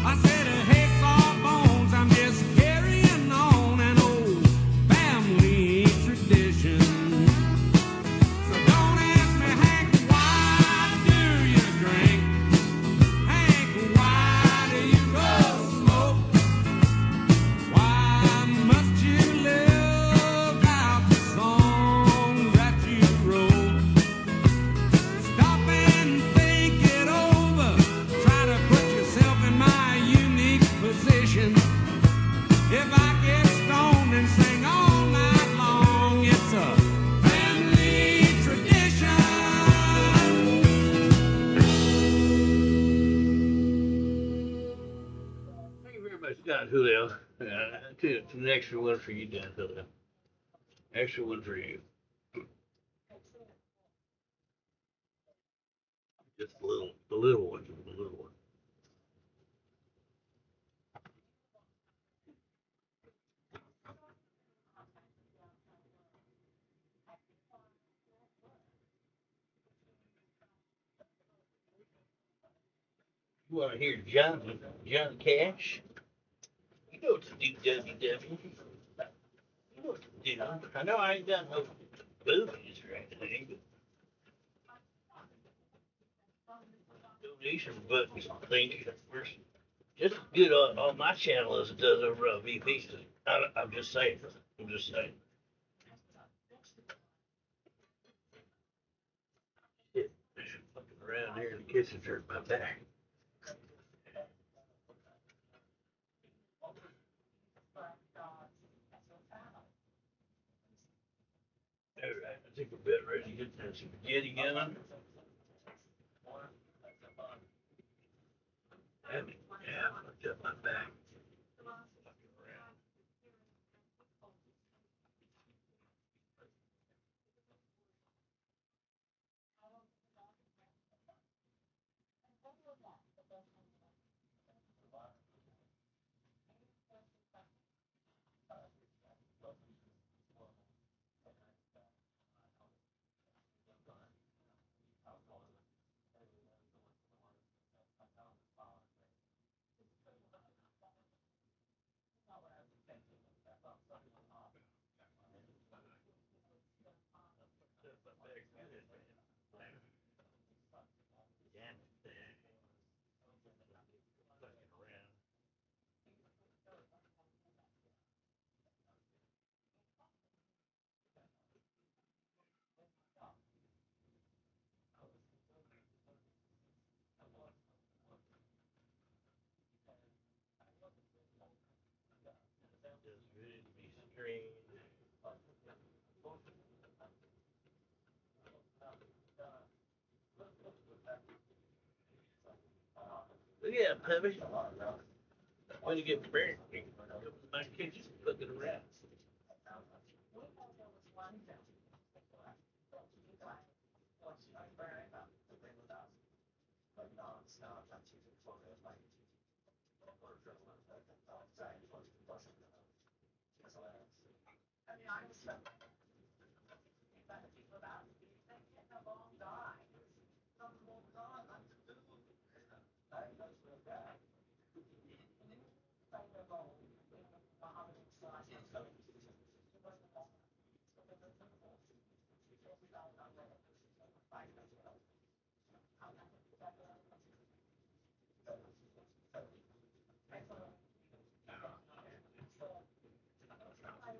I said, hey, sawbones, I'm just carrying on an old family tradition. So don't ask me, Hank, why do you drink? Hank, why do you roll smoke? Why must you live out the songs that you wrote? Stop and think it over. Try to put yourself in my unique position. If I get stoned and sing all night long, it's a family tradition. Thank you very much, Don Julio. It's an extra one for you, Don Julio. Extra one for you. Just the little one, the little one. You want to hear John Cash? You know what to do, WW. You know what to do. I know I ain't got no boobies or anything, but donation buttons, I think. Where's Just as good on my channel as it does over on VP's. I'm just saying. I'm just saying. Shit. Fucking around here in the kitchen hurt my back. Alright, I think we're about ready to get that spaghetti going. Yeah, I fucked up my back. Fucking around. Look at that, puppy. When you get married, you come to my kitchen looking around.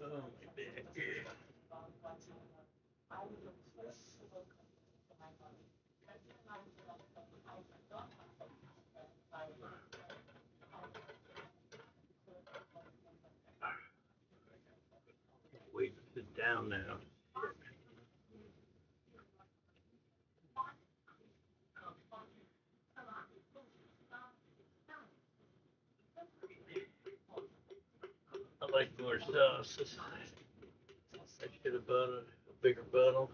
Oh, my back. Wait to sit down now. I like more sauces. I should have bought a bigger bottle.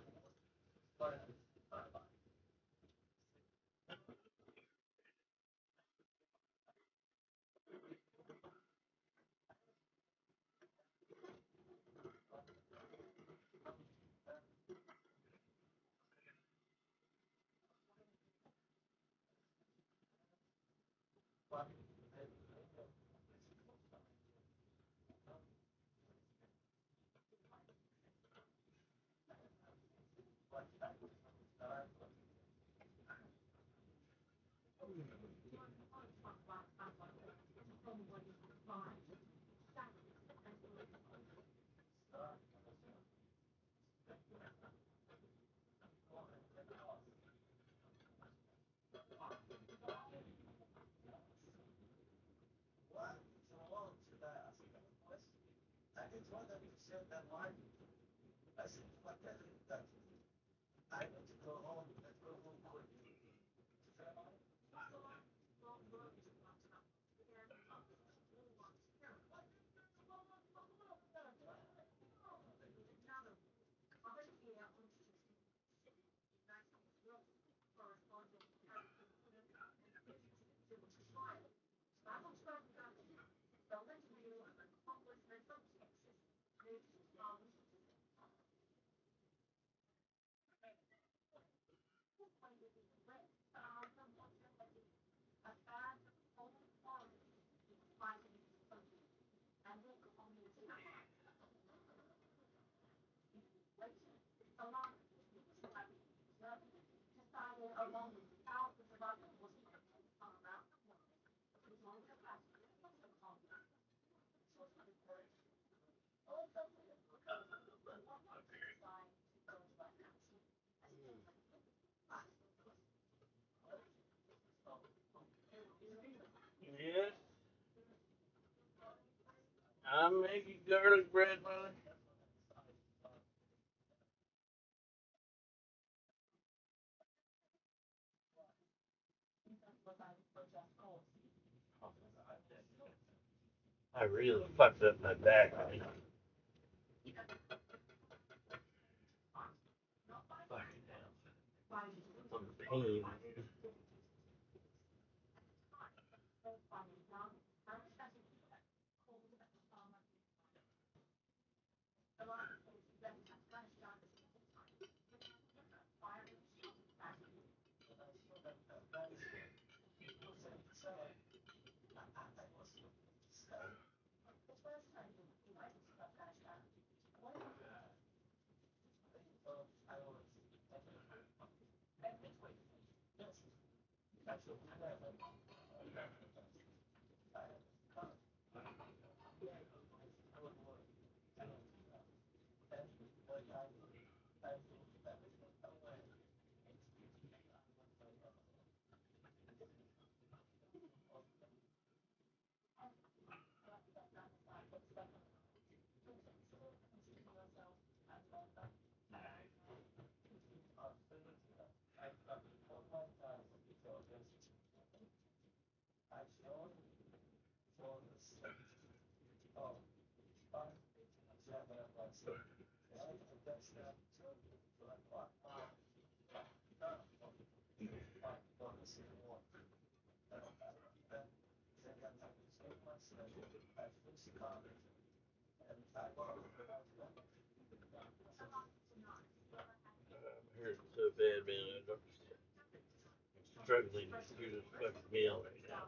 Yes, I'm making garlic bread, brother. I really fucked up my back, man. Fucking hell. I'm in pain. I'm hurting so bad, man. I'm struggling through this fucking meal right now.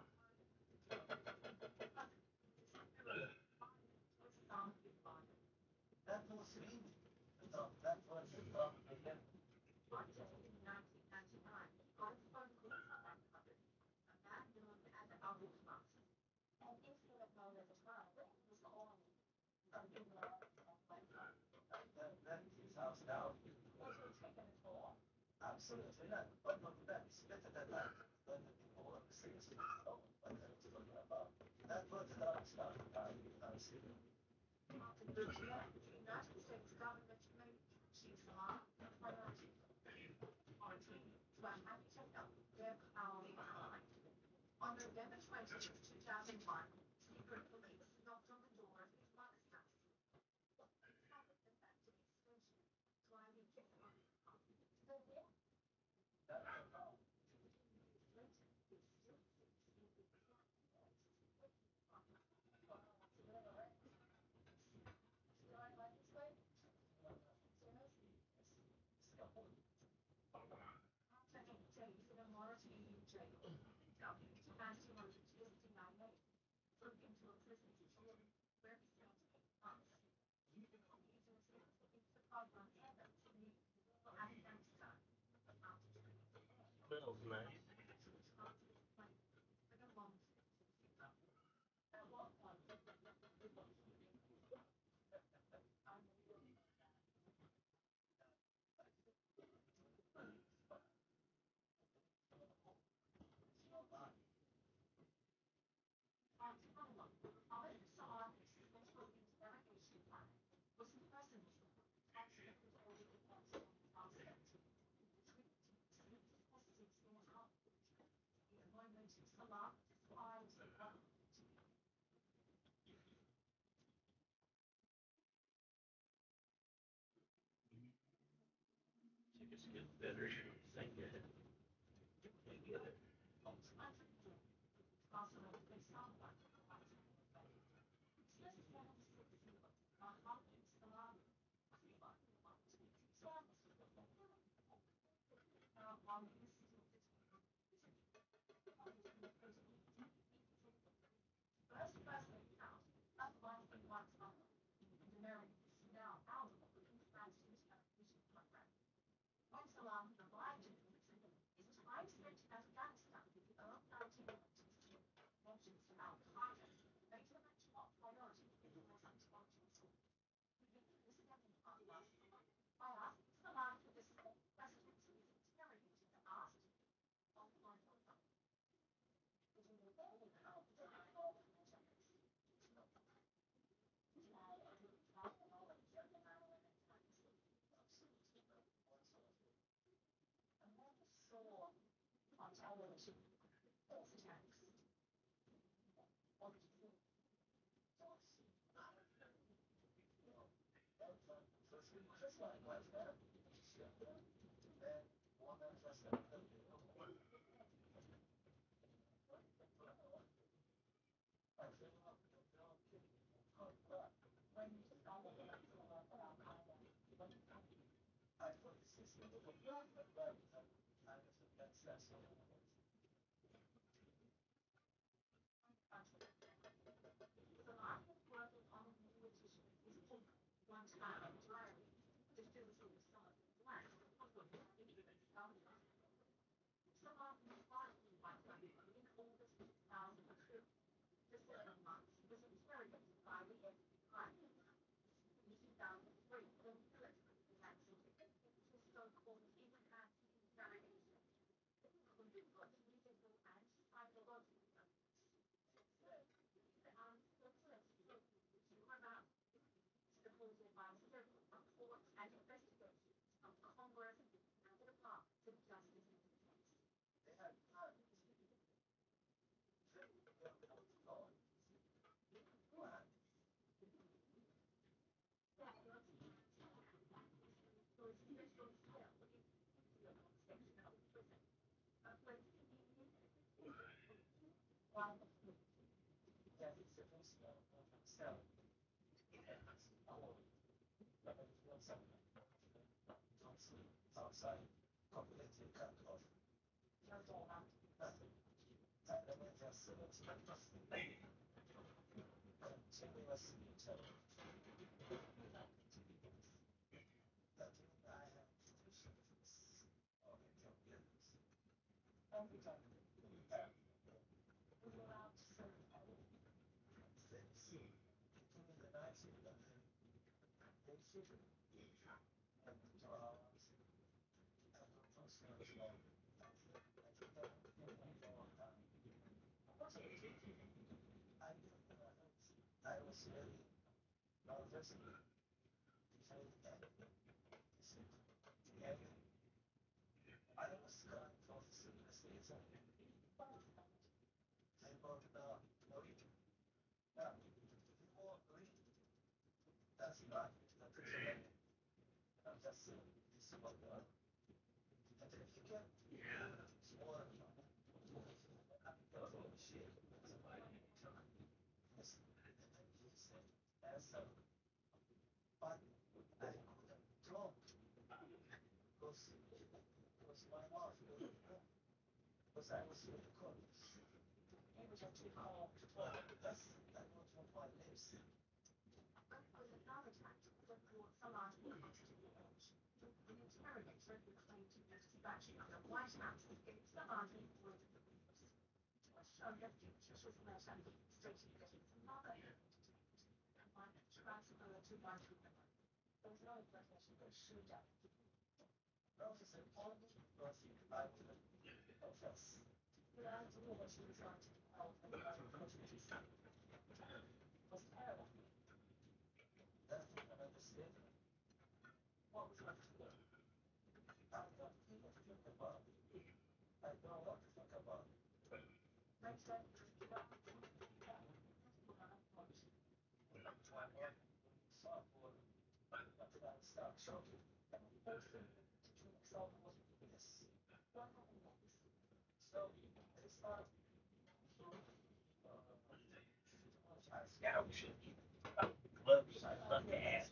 Smells nice. It's getting better. Thank you. Can't get it. Gloves, fuck ass.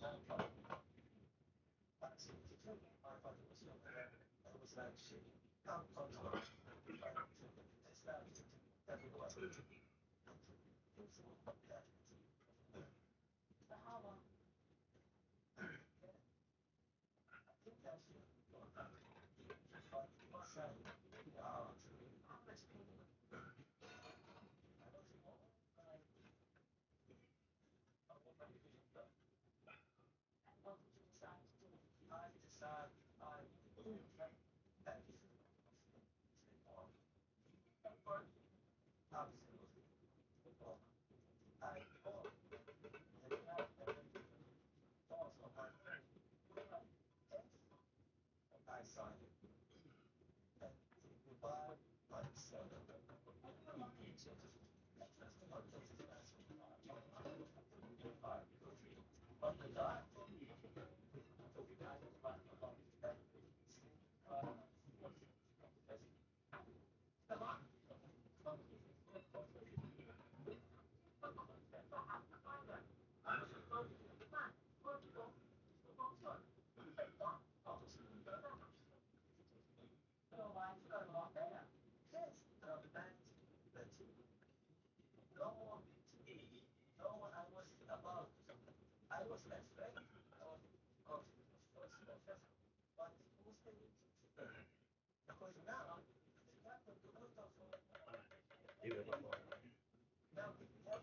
Even if I'm online.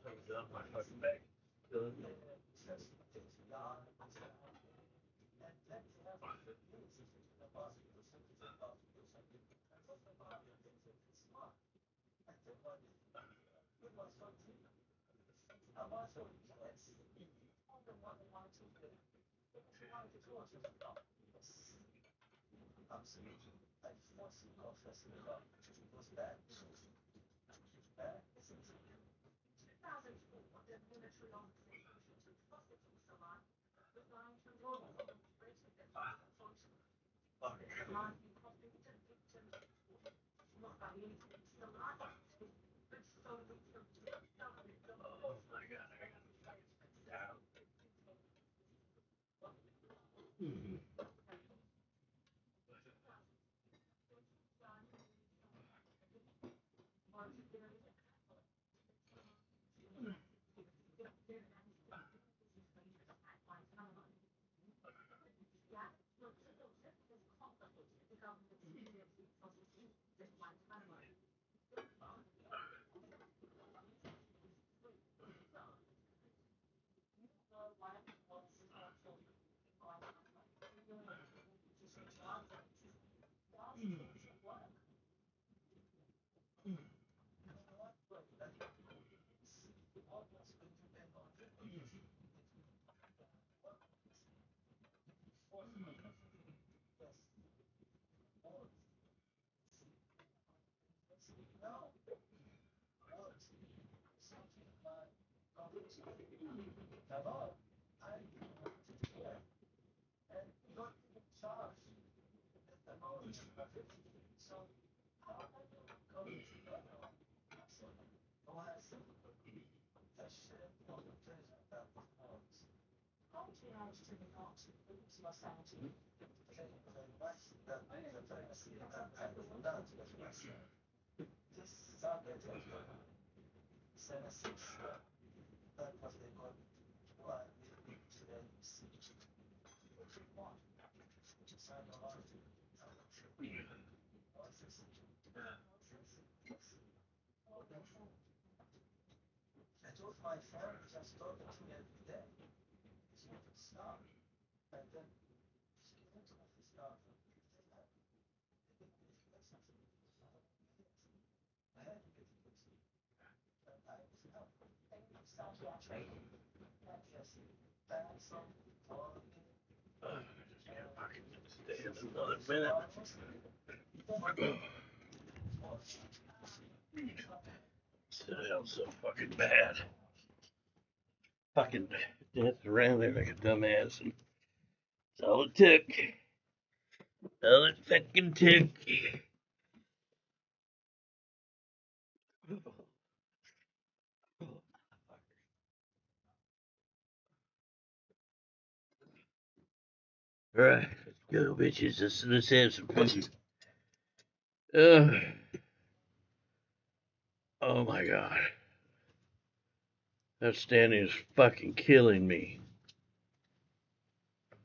Thumbs up my fucking back. Killing me. Oh my god, I gotta fucking down. Just can't fucking stand another minute. Sit down so fucking bad. Fucking dance around there like a dumbass, and that's all it took. All it fucking took. Alright, let's go, bitches. Let's have some food. Oh my god. That standing is fucking killing me.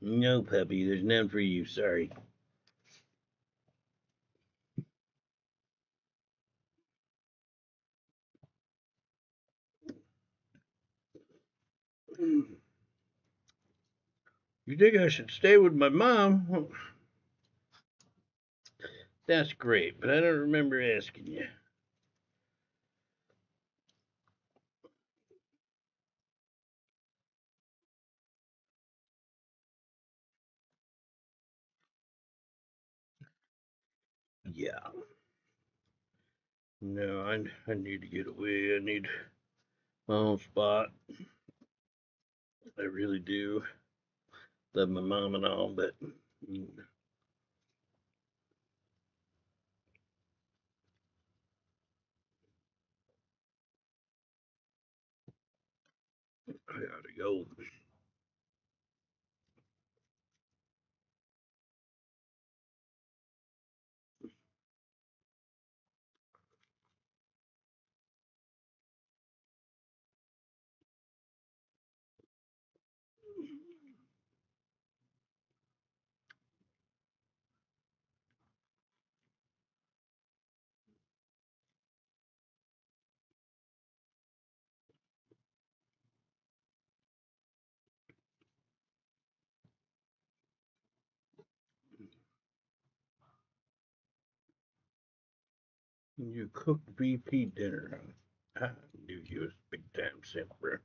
No, puppy, there's none for you, sorry. You think I should stay with my mom? That's great, but I don't remember asking you. Yeah. No, I need to get away. I need my own spot. I really do. Love my mom and all, but I gotta go. You cooked VP dinner. I knew you was big time simper.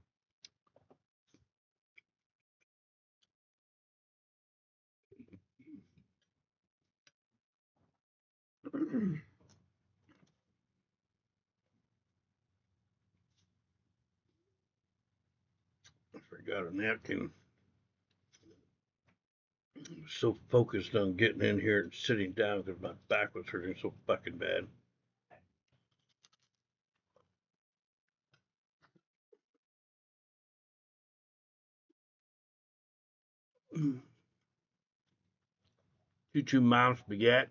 I forgot a napkin. I'm so focused on getting in here and sitting down because my back was hurting so fucking bad. Did you mom spaghetti?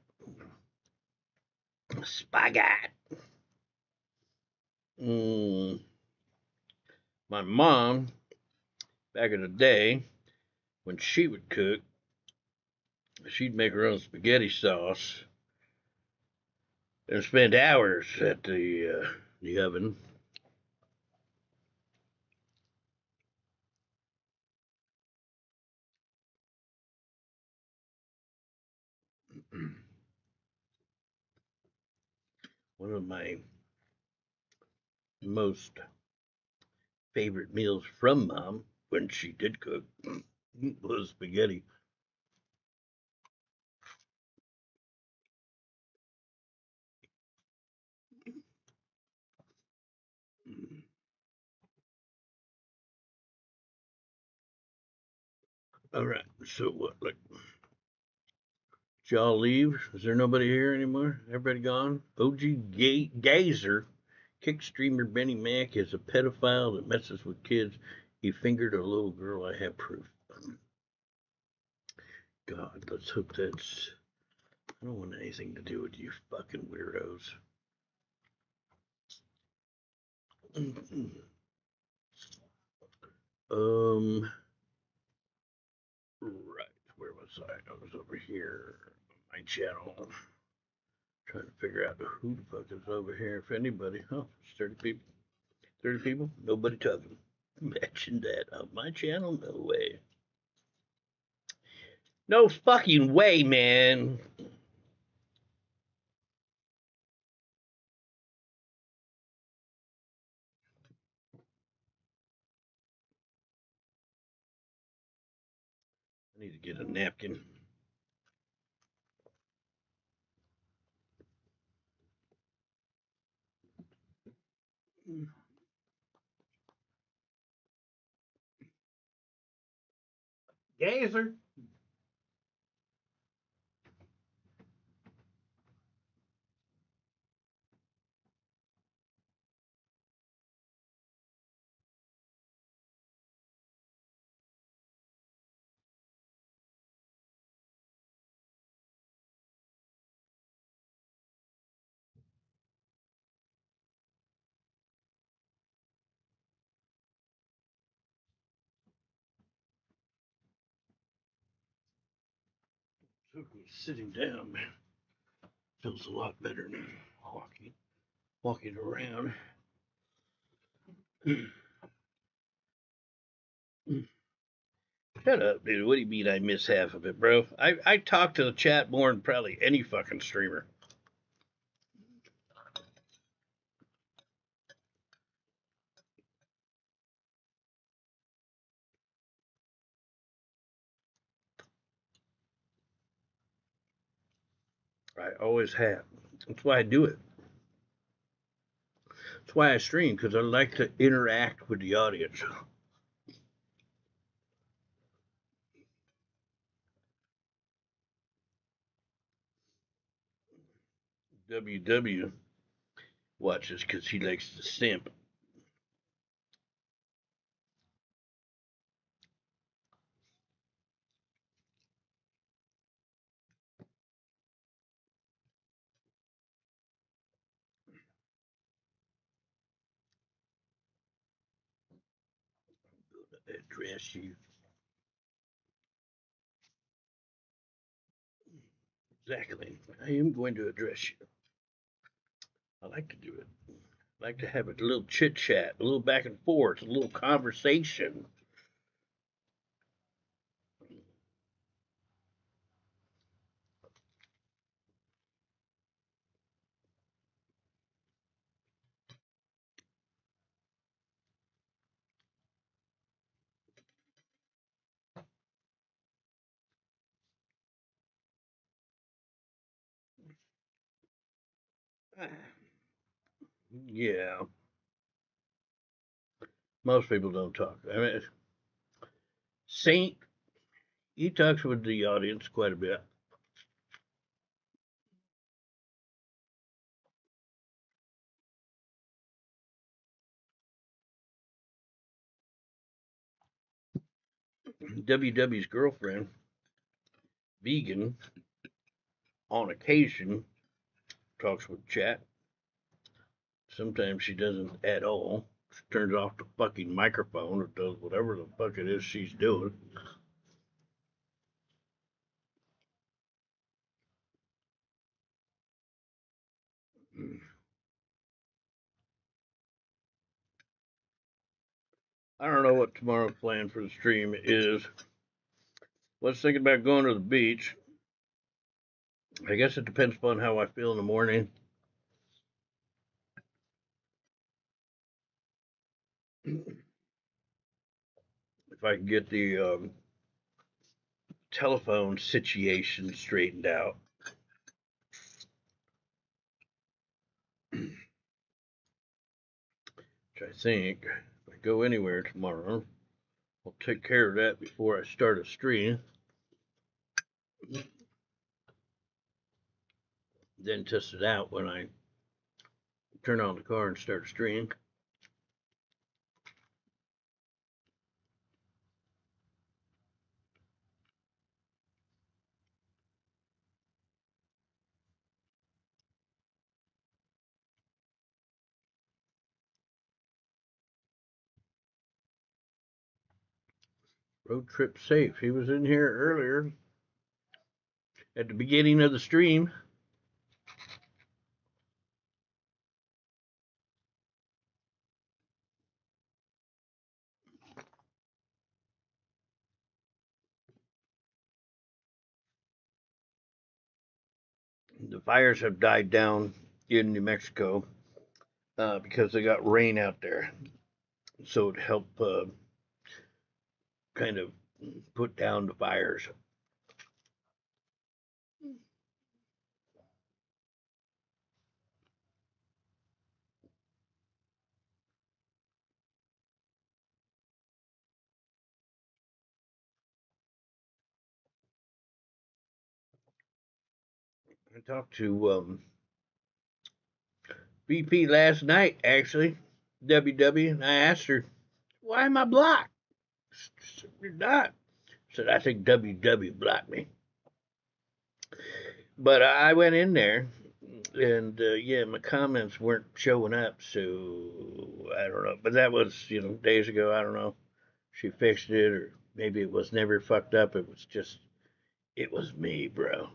Spaghetti. My mom, back in the day, when she would cook, she'd make her own spaghetti sauce and spend hours at the oven. One of my most favorite meals from mom when she did cook was spaghetti. All right, so what? Like, did y'all leave? Is there nobody here anymore? Everybody gone? OG Gazer, kick streamer Benny Mac is a pedophile that messes with kids. He fingered a little girl. I have proof. God, let's hope that's. I don't want anything to do with you fucking weirdos. Right. Where was I? I was over here on my channel. Trying to figure out who the fuck is over here, if anybody. Oh, it's 30 people. 30 people? Nobody talking. Imagine that on my channel? No way. No fucking way, man. I need to get a napkin. Gazer. Sitting down, man. Feels a lot better than walking around. Shut up, dude. What do you mean I miss half of it, bro? I talk to the chat more than probably any fucking streamer. I always have. That's why I do it. That's why I stream, because I like to interact with the audience. WW watches because he likes to simp. Address you. Exactly. I am going to address you. I like to do it. I like to have a little chit chat, a little back and forth, a little conversation. Yeah. Most people don't talk. I mean, Saint, he talks with the audience quite a bit. WW's girlfriend, vegan, on occasion talks with chat. Sometimes she doesn't at all. She turns off the fucking microphone or does whatever the fuck it is she's doing. I don't know what tomorrow's plan for the stream is. Was thinking about going to the beach. I guess it depends upon how I feel in the morning. If I can get the telephone situation straightened out. Which I think, if I go anywhere tomorrow, I'll take care of that before I start a stream. Then test it out when I turn on the car and start a stream. Road trip safe. He was in here earlier at the beginning of the stream. The fires have died down in New Mexico because they got rain out there. So it helped kind of put down the fires. I talked to VP last night, actually, WW, and I asked her, why am I blocked? She said, you're not. I said, I think WW blocked me. But I went in there, and yeah, my comments weren't showing up, so I don't know. But that was, days ago. I don't know. She fixed it, or maybe it was never fucked up. It was just, it was me, bro.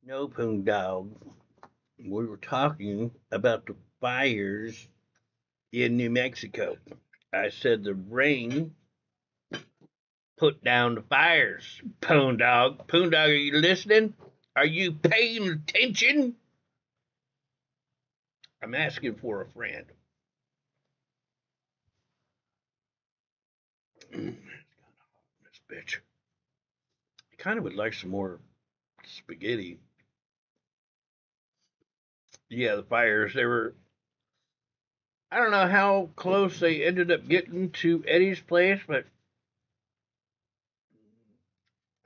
No, Poon Dog. We were talking about the fires in New Mexico. I said the rain put down the fires. Poon Dog. Poon Dog, are you listening? Are you paying attention? I'm asking for a friend. This bitch. I kind of would like some more spaghetti. Yeah, the fires, they were. I don't know how close they ended up getting to Eddie's place, but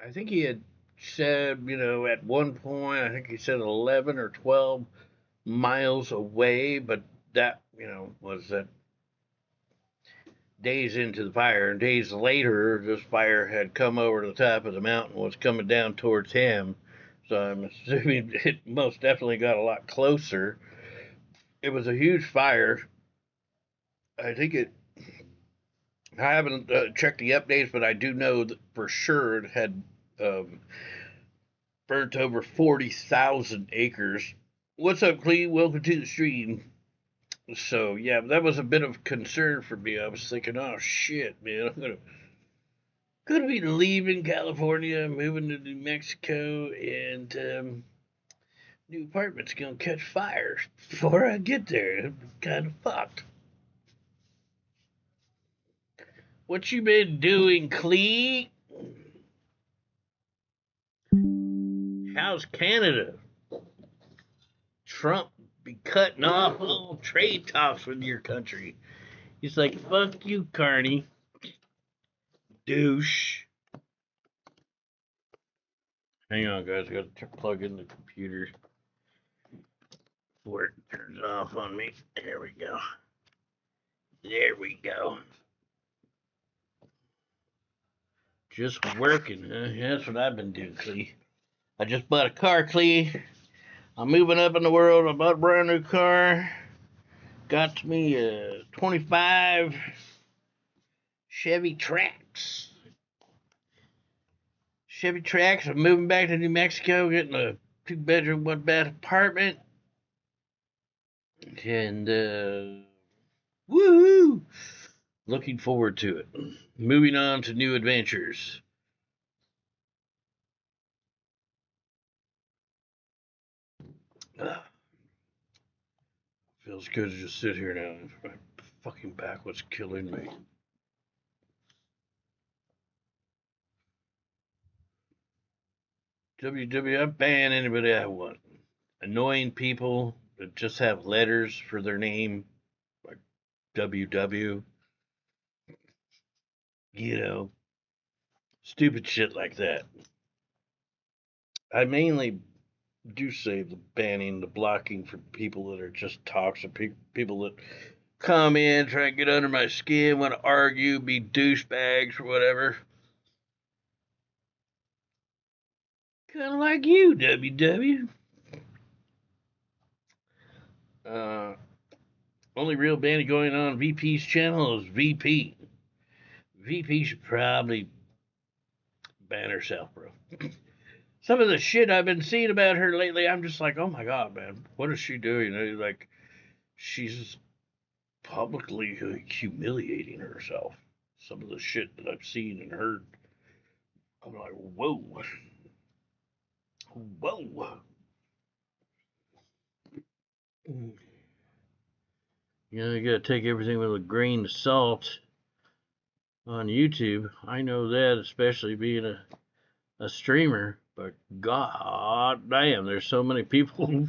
I think he had said, at one point, I think he said 11 or 12 miles away, but that, was that days into the fire. And days later, this fire had come over to the top of the mountain, was coming down towards him. So I'm assuming it most definitely got a lot closer. It was a huge fire. I think I haven't checked the updates, but I do know that for sure it had um, burnt over 40,000 acres. What's up, Clee? Welcome to the stream. So, yeah, that was a bit of concern for me. I was thinking, oh shit, man, I'm gonna be leaving California, moving to New Mexico, and New apartment's gonna catch fire before I get there. I'm kind of fucked. What you been doing, Clee? How's Canada? Trump be cutting off all trade talks with your country. He's like, fuck you, Carney. Douche. Hang on, guys. I gotta plug in the computer before it turns off on me. There we go. There we go. Just working, huh? That's what I've been doing, Clee. I just bought a car, Clee. I'm moving up in the world. I bought a brand new car. Got me a 25 Chevy Trax. I'm moving back to New Mexico, getting a 2-bedroom, 1-bath apartment. And, woohoo! Looking forward to it. Moving on to new adventures. Feels good to just sit here now. My fucking back was killing me. I ban anybody I want. Annoying people that just have letters for their name, like WW. You know, stupid shit like that. I mainly do say the banning, the blocking for people that are just toxic, people that come in, try and get under my skin, want to argue, be douchebags or whatever. Kind of like you, WW. Only real banning going on VP's channel is VP. VP should probably ban herself, bro. Some of the shit I've been seeing about her lately, I'm just like, oh my god, man, what is she doing? Like, she's publicly humiliating herself. Some of the shit that I've seen and heard, I'm like, whoa. You know, you gotta take everything with a grain of salt on YouTube. I know that, especially being a streamer. But god damn, there's so many people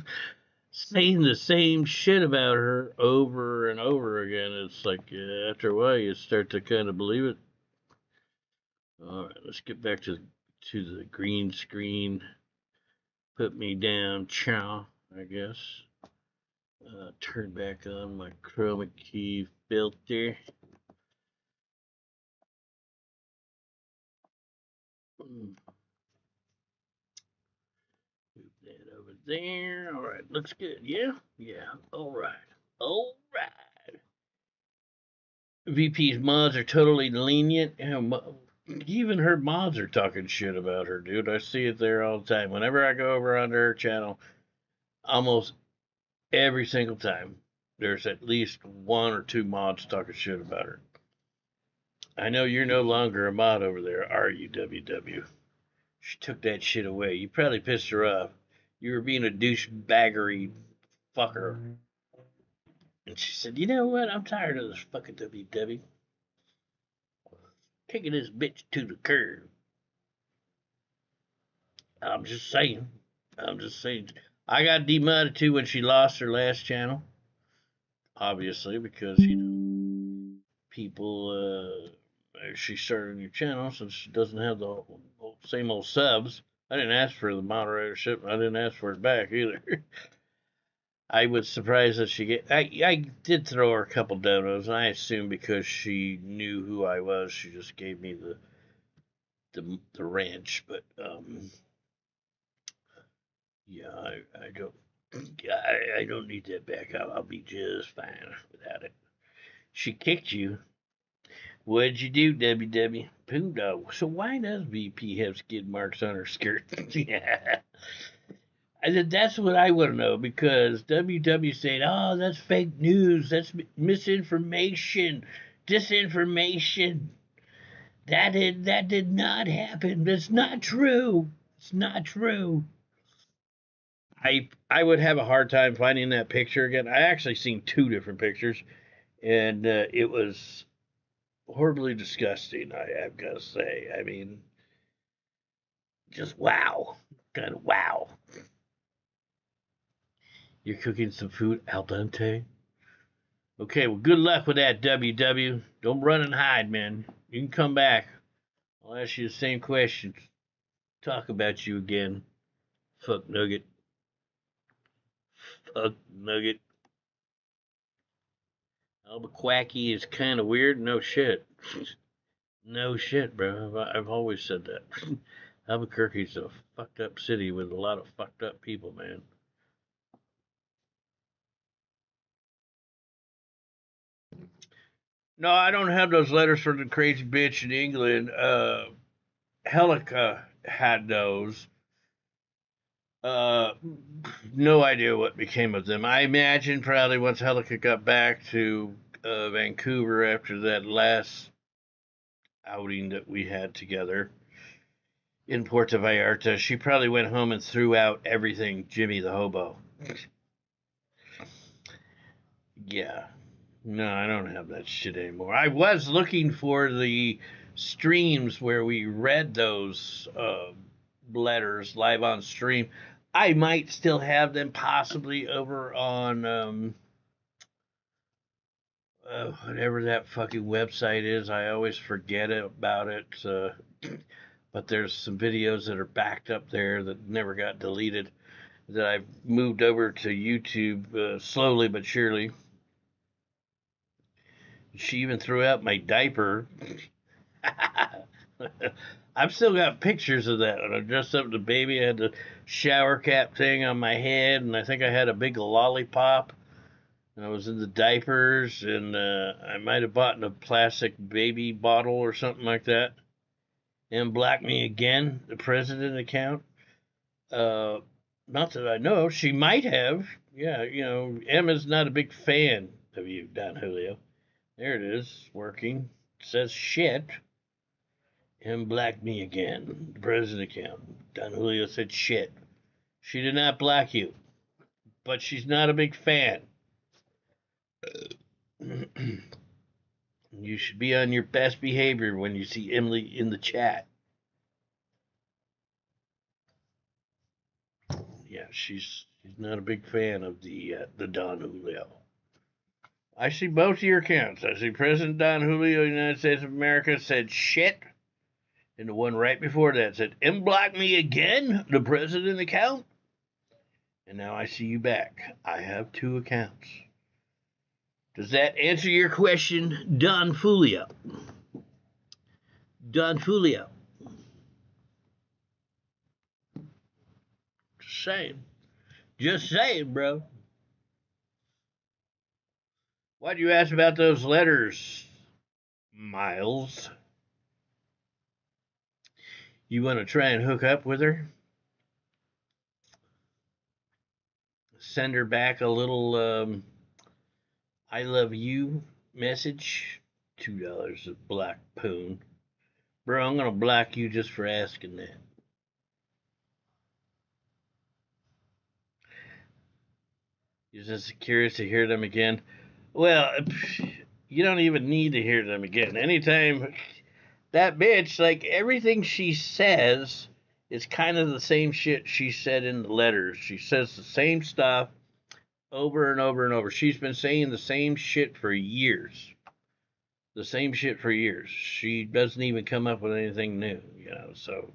saying the same shit about her over and over again. It's like, after a while, you start to kind of believe it. All right, let's get back to the green screen. Put me down, chow, I guess. Turn back on my chroma key filter. Move that over there. All right, looks good. Yeah, all right. VP's mods are totally lenient. Even her mods are talking shit about her, dude. I see it there all the time. Whenever I go over onto her channel, almost every single time, there's at least 1 or 2 mods talking shit about her. I know you're no longer a mod over there, are you, WW? She took that shit away. You probably pissed her off. You were being a douchebaggery fucker. And she said, you know what? I'm tired of this fucking WW. Kicking this bitch to the curb. I'm just saying. I got demodded too when she lost her last channel. Obviously, because, people, she started a new channel, so she doesn't have the same old subs. I didn't ask for the moderatorship. I didn't ask for it back either. I was surprised that she I did throw her a couple donos, and I assumed because she knew who I was, she just gave me the ranch. But yeah, I don't need that back. I'll be just fine without it. She kicked you. What'd you do, WW? Poo dog. So why does VP have skid marks on her skirt? Yeah. That's what I want to know, because WW said, oh, that's fake news. That's misinformation. Disinformation. That did not happen. That's not true. It's not true. I would have a hard time finding that picture again. I actually seen two different pictures, and it was horribly disgusting. I've got to say. I mean, just wow, kind of wow. You're cooking some food al dente. Okay, well, good luck with that, WW. Don't run and hide, man. You can come back. I'll ask you the same questions. Talk about you again. Fuck Nugget. Fuck Nugget. Albuquerque is kind of weird. No shit. No shit, bro. I've always said that. Albuquerque's a fucked up city with a lot of fucked up people, man. No, I don't have those letters from the crazy bitch in England. Helica had those. Uh, no idea what became of them. I imagine probably once Helica got back to Vancouver after that last outing that we had together in Puerto Vallarta, she probably went home and threw out everything Jimmy the Hobo. Yeah. No, I don't have that shit anymore. I was looking for the streams where we read those letters live on stream. I might still have them possibly over on whatever that fucking website is. I always forget about it. But there's some videos that are backed up there that never got deleted that I've moved over to YouTube slowly but surely. She even threw out my diaper. I've still got pictures of that. When I dressed up as a baby, I had the shower cap thing on my head, and I think I had a big lollipop. And I was in the diapers, and I might have bought in a plastic baby bottle or something like that. And blocked me again, the president account. Not that I know. She might have. Yeah, you know, Emma's not a big fan of you, Don Julio. There it is, working. It says shit. And blacked me again. The president account. Don Julio said shit. She did not block you, but she's not a big fan. You should be on your best behavior when you see Emily in the chat. Yeah, she's not a big fan of the Don Julio. I see both of your accounts. I see President Don Julio, United States of America, said shit. And the one right before that said, block me again, the president account. And now I see you back. I have two accounts. Does that answer your question, Don Julio? Don Julio. Just saying. Just saying, bro. Why'd you ask about those letters, Miles? You want to try and hook up with her? Send her back a little I love you message? $2 of black poon. Bro, I'm going to block you just for asking that. You're just curious to hear them again? Well, you don't even need to hear them again. Anytime that bitch, like everything she says is kind of the same shit she said in the letters. She says the same stuff over and over and over. She's been saying the same shit for years. The same shit for years. She doesn't even come up with anything new, you know, so.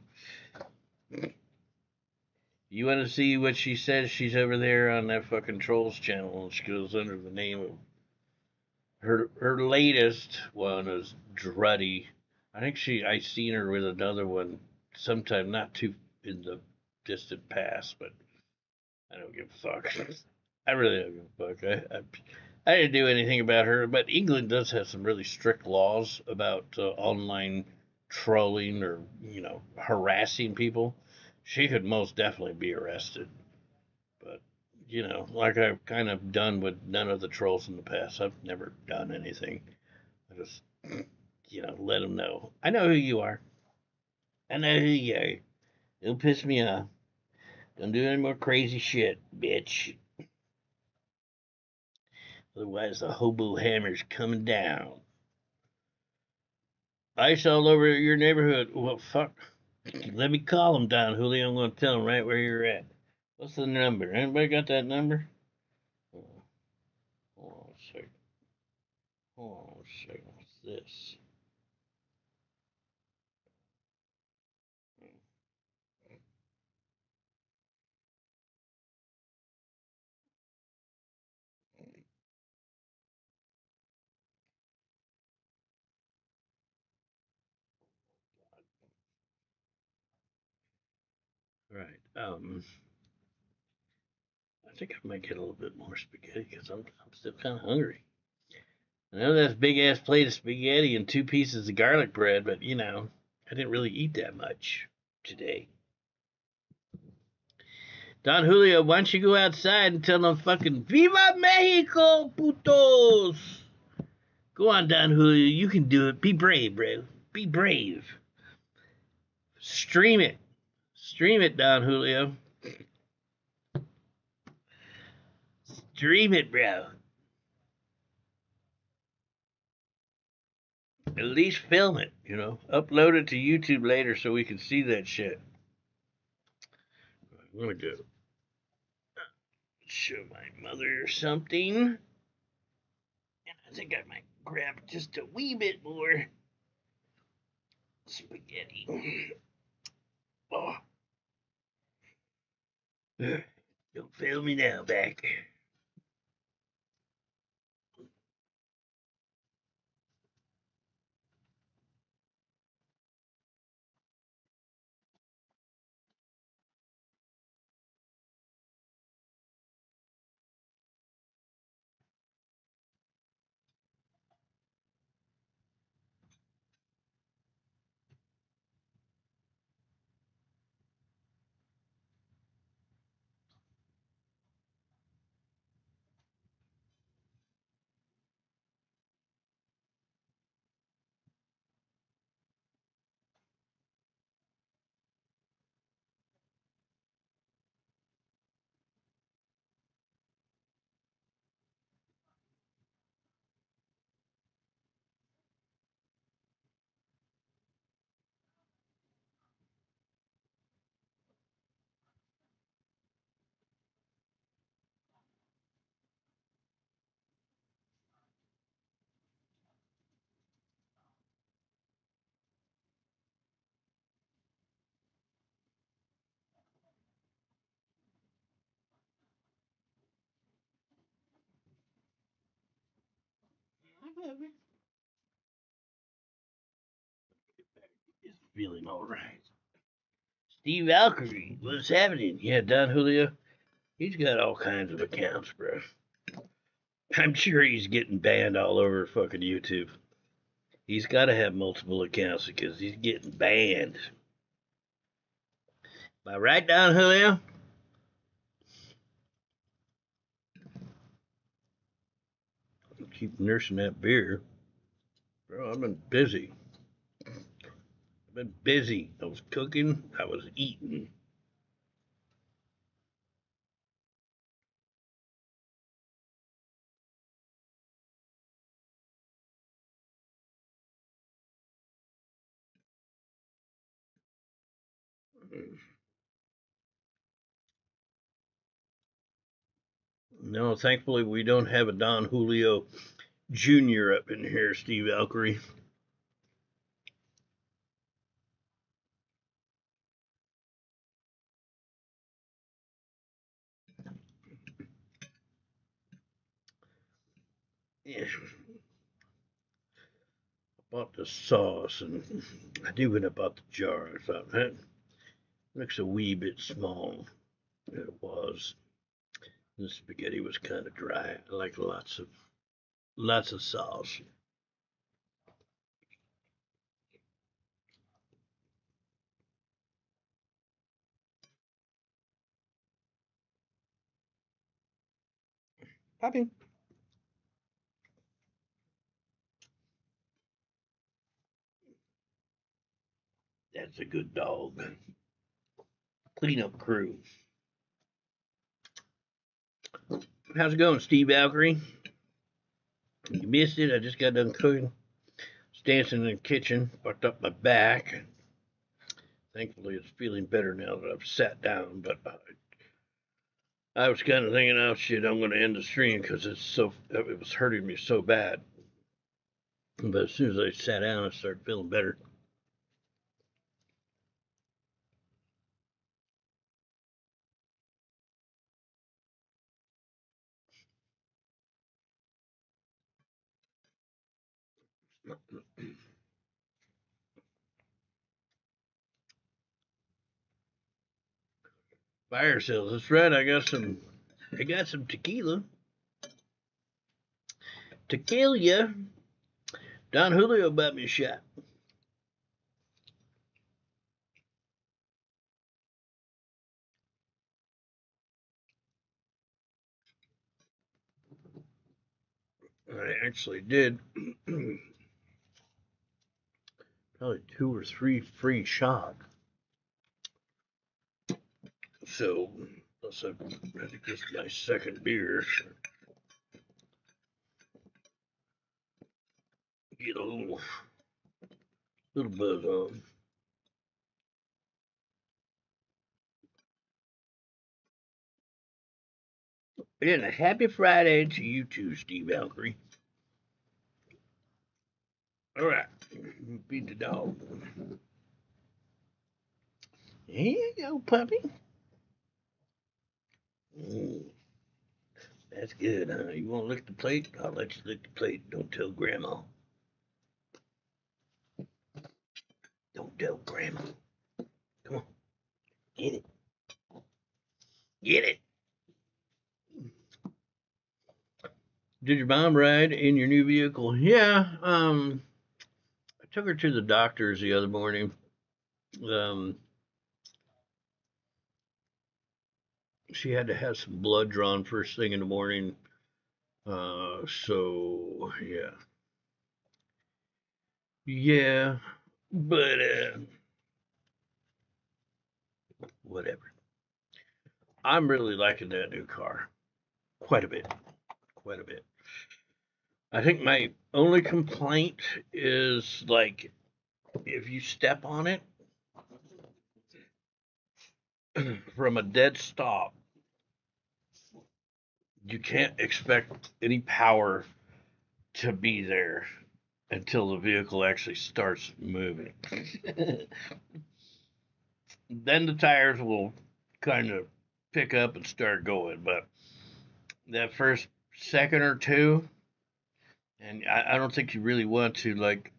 You want to see what she says? She's over there on that fucking Trolls channel, and she goes under the name of her latest one is Druddy. I think I seen her with another one sometime not too in the distant past, but I don't give a fuck. I really don't give a fuck. I didn't do anything about her, but England does have some really strict laws about online trolling or, you know, harassing people. She could most definitely be arrested. But, you know, like I've kind of done with none of the trolls in the past, I've never done anything. I just, you know, let them know. I know who you are. I know who you are. It'll piss me off. Don't do any more crazy shit, bitch. Otherwise, the hobo hammer's coming down. Ice all over your neighborhood. Well, fuck. Let me call him, Don Julio. I'm going to tell him right where you're at. What's the number? Anybody got that number? Hold on a second. Hold on a second. What's this? Right. I think I might get a little bit more spaghetti because I'm still kind of hungry. I know that's a big ass plate of spaghetti and 2 pieces of garlic bread, but you know, I didn't really eat that much today. Don Julio, why don't you go outside and tell them fucking Viva Mexico, putos! Go on, Don Julio, you can do it. Be brave, bro. Be brave. Stream it. Stream it, Don Julio. Stream it, bro. At least film it, you know. Upload it to YouTube later so we can see that shit. I'm gonna go show my mother something. And I think I might grab just a wee bit more spaghetti. Oh. Don't fail me now, back. It's feeling all right. Steve Valkyrie, what's happening? Yeah, Don Julio, he's got all kinds of accounts, bro. I'm sure he's getting banned all over fucking YouTube. He's got to have multiple accounts because he's getting banned. Am I right, Don Julio? Keep nursing that beer. Bro, I've been busy. I've been busy. I was cooking, I was eating. No, thankfully we don't have a Don Julio Jr. up in here, Steve Valkyrie. Yeah. I bought the sauce and I knew when I bought the jar, I thought that looks a wee bit small. It was. The spaghetti was kind of dry. I like lots of sauce. Poppy. That's a good dog. Cleanup crew. How's it going, Steve Valkyrie? You missed it. I just got done cooking. Was dancing in the kitchen. Fucked up my back. Thankfully, it's feeling better now that I've sat down. But I was kind of thinking, oh shit, I'm going to end the stream because it was hurting me so bad. But as soon as I sat down, I started feeling better. Firesales. That's right. I got some tequila. Tequila. Don Julio bought me a shot. I actually did probably 2 or 3 free shots. So, I think this is my second beer. So get a little buzz on. And a happy Friday to you too, Steve Valkyrie. All right, feed the dog. Here you go, puppy. That's good, huh? You want to lick the plate? I'll let you lick the plate. Don't tell Grandma. Don't tell Grandma. Come on. Get it. Get it. Did your mom ride in your new vehicle? Yeah. I took her to the doctor's the other morning. She had to have some blood drawn first thing in the morning. So yeah. Yeah. But whatever. I'm really liking that new car. Quite a bit. Quite a bit. I think my only complaint is like if you step on it from a dead stop, you can't expect any power to be there until the vehicle actually starts moving. Then the tires will kind of pick up and start going, but that first second or two, and I don't think you really want to like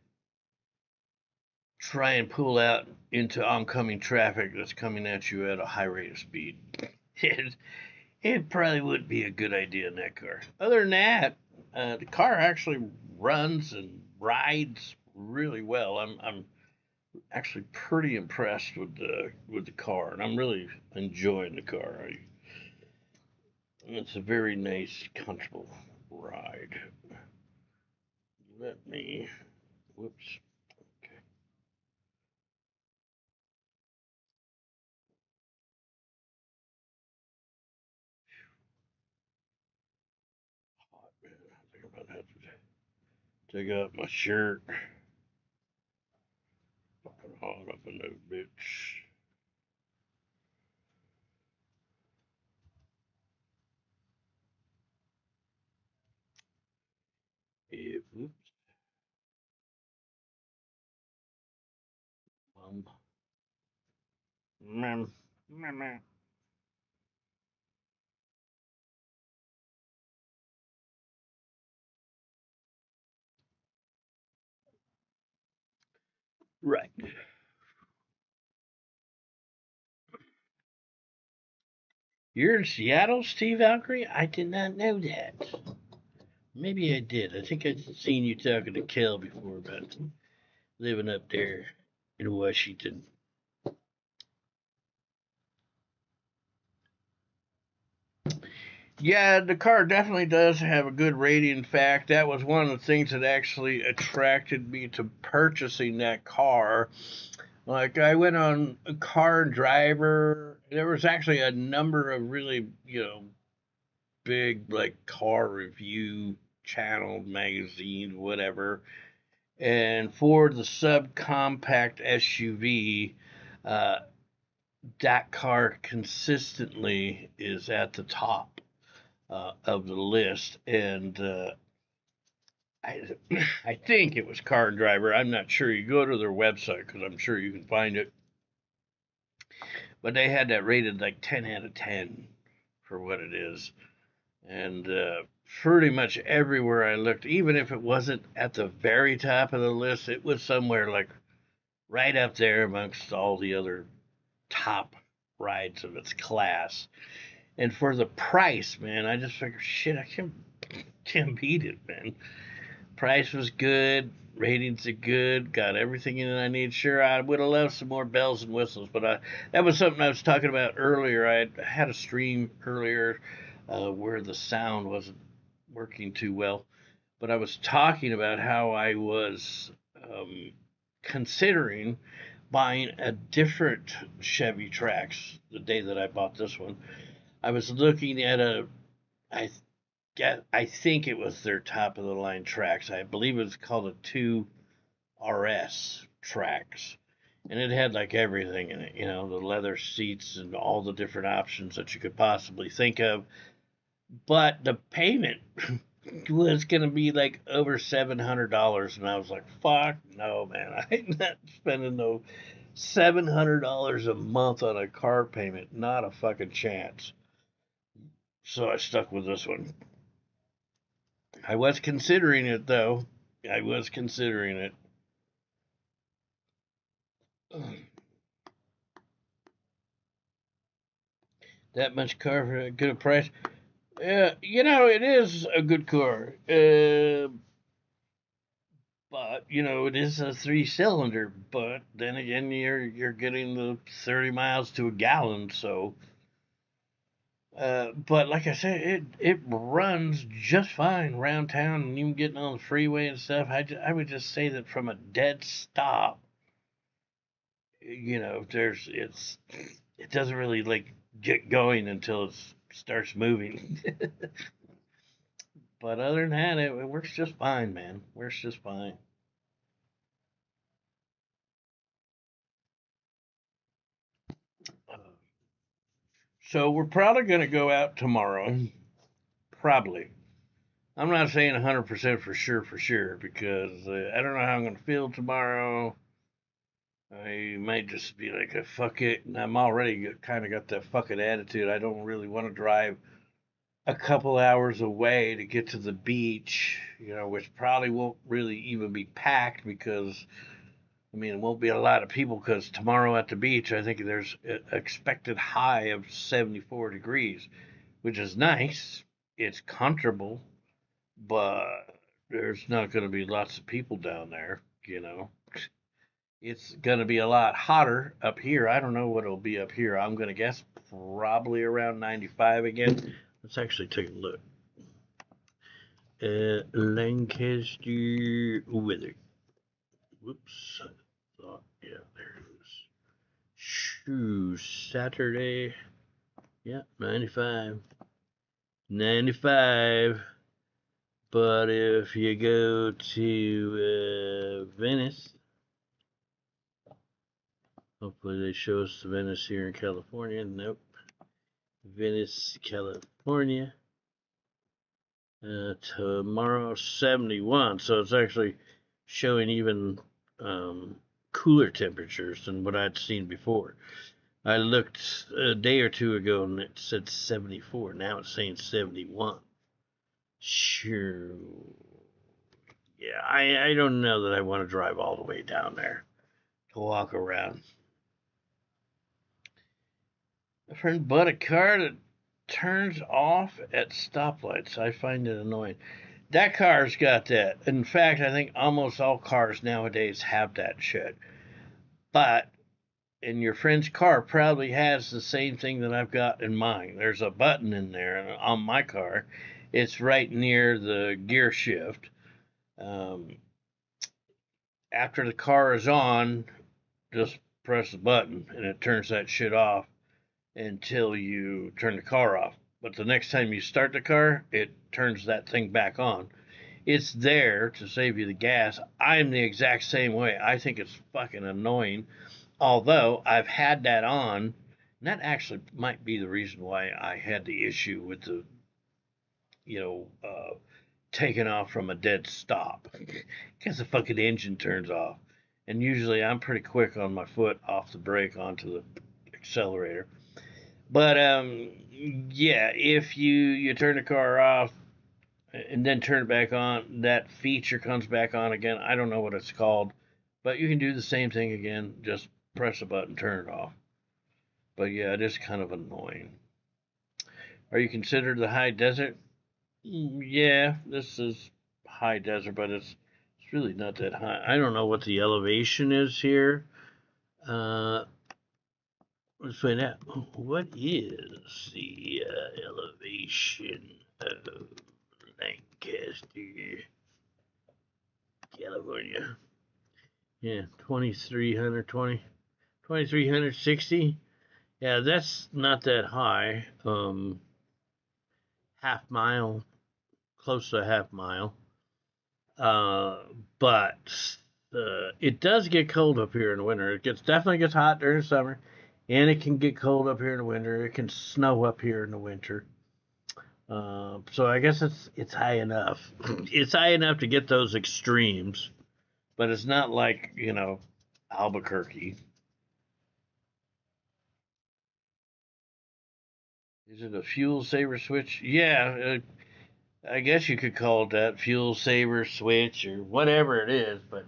try and pull out into oncoming traffic that's coming at you at a high rate of speed. It probably wouldn't be a good idea in that car. Other than that, the car actually runs and rides really well. I'm actually pretty impressed with the car, and I'm really enjoying the car. It's a very nice, comfortable ride. Let me. Whoops. Okay. Hot, man. I think I'm gonna have to take out my shirt. Fucking hot up in that bitch. Yeah, whoops. Um, meh, meh, meh. Right. You're in Seattle, Steve Valkyrie? I did not know that. Maybe I did. I think I'd seen you talking to Kel before about living up there in Washington. Yeah, the car definitely does have a good rating. In fact, that was one of the things that actually attracted me to purchasing that car. Like, I went on a car and driver. There was actually a number of really, big like car review channel, magazine, whatever. And for the subcompact SUV, that car consistently is at the top of the list. And I, I think it was Car and Driver. I'm not sure. You go to their website because I'm sure you can find it. But they had that rated like 10 out of 10 for what it is. And pretty much everywhere I looked, even if it wasn't at the very top of the list, it was somewhere like right up there amongst all the other top rides of its class. And for the price, man, I just figured, shit, I can't beat it, man. Price was good, ratings are good, got everything in it I need. Sure, I would have loved some more bells and whistles, but that was something I was talking about earlier. I had a stream earlier where the sound wasn't working too well, but I was talking about how I was considering buying a different Chevy Trax the day that I bought this one. I was looking at I think it was their top of the line Trax. I believe it was called a 2RS Trax. And it had like everything in it, the leather seats and all the different options that you could possibly think of. But the payment was going to be like over $700. And I was like, fuck no, man. I'm not spending no $700 a month on a car payment. Not a fucking chance. So I stuck with this one. I was considering it, though. I was considering it. That much car for a good price. It is a good car. But, it is a 3-cylinder. But then again, you're getting the 30 miles to a gallon, so. But like I said, it runs just fine around town, and even getting on the freeway and stuff. I would just say that from a dead stop, it doesn't really like get going until it starts moving. But other than that, it works just fine, man. Works just fine. So we're probably going to go out tomorrow. Probably. I'm not saying 100% for sure, because I don't know how I'm going to feel tomorrow. I might just be like, fuck it. And I'm already kind of got that fucking attitude. I don't really want to drive a couple hours away to get to the beach, which probably won't really even be packed because, it won't be a lot of people because tomorrow at the beach, I think there's an expected high of 74 degrees, which is nice. It's comfortable, but there's not going to be lots of people down there, It's going to be a lot hotter up here. I don't know what it'll be up here. I'm going to guess probably around 95 again. Let's actually take a look. Lancaster weather. Whoops. I thought, yeah, there it is. Shoo, Saturday. Yeah, 95. 95. But if you go to Venice, hopefully they show us the Venice here in California. Nope. Venice, California. Tomorrow 71, so it's actually showing even cooler temperatures than what I'd seen before. I looked a day or two ago and it said 74. Now it's saying 71. Sure. Yeah, I don't know that I want to drive all the way down there to walk around. A friend bought a car that turns off at stoplights. I find it annoying. That car's got that. In fact, I think almost all cars nowadays have that shit. But, and your friend's car probably has the same thing that I've got in mine. There's a button in there, and on my car, it's right near the gear shift. After the car is on, just press the button, and it turns that shit off until you turn the car off. but the next time you start the car, it turns that thing back on. It's there to save you the gas. I'm the exact same way. I think it's fucking annoying. Although I've had that on, and that actually might be the reason why I had the issue with the, taking off from a dead stop. Because the fucking engine turns off. And usually I'm pretty quick on my foot off the brake onto the accelerator. But yeah, if you turn the car off and then turn it back on, that feature comes back on again. I don't know what it's called, but you can do the same thing again. Just press a button, turn it off. But yeah, it is kind of annoying. Are you considered the high desert? Yeah, this is high desert, but it's really not that high. I don't know what the elevation is here. Let's find out. What is the elevation of Lancaster, California? Yeah, 2360. Yeah, that's not that high. Half mile, close to a half mile. But it does get cold up here in the winter. It definitely gets hot during the summer, and it can get cold up here in the winter. It can snow up here in the winter. So I guess it's high enough. It's high enough to get those extremes, but it's not like Albuquerque. Is it a fuel saver switch? Yeah, I guess you could call it that, fuel saver switch or whatever it is. But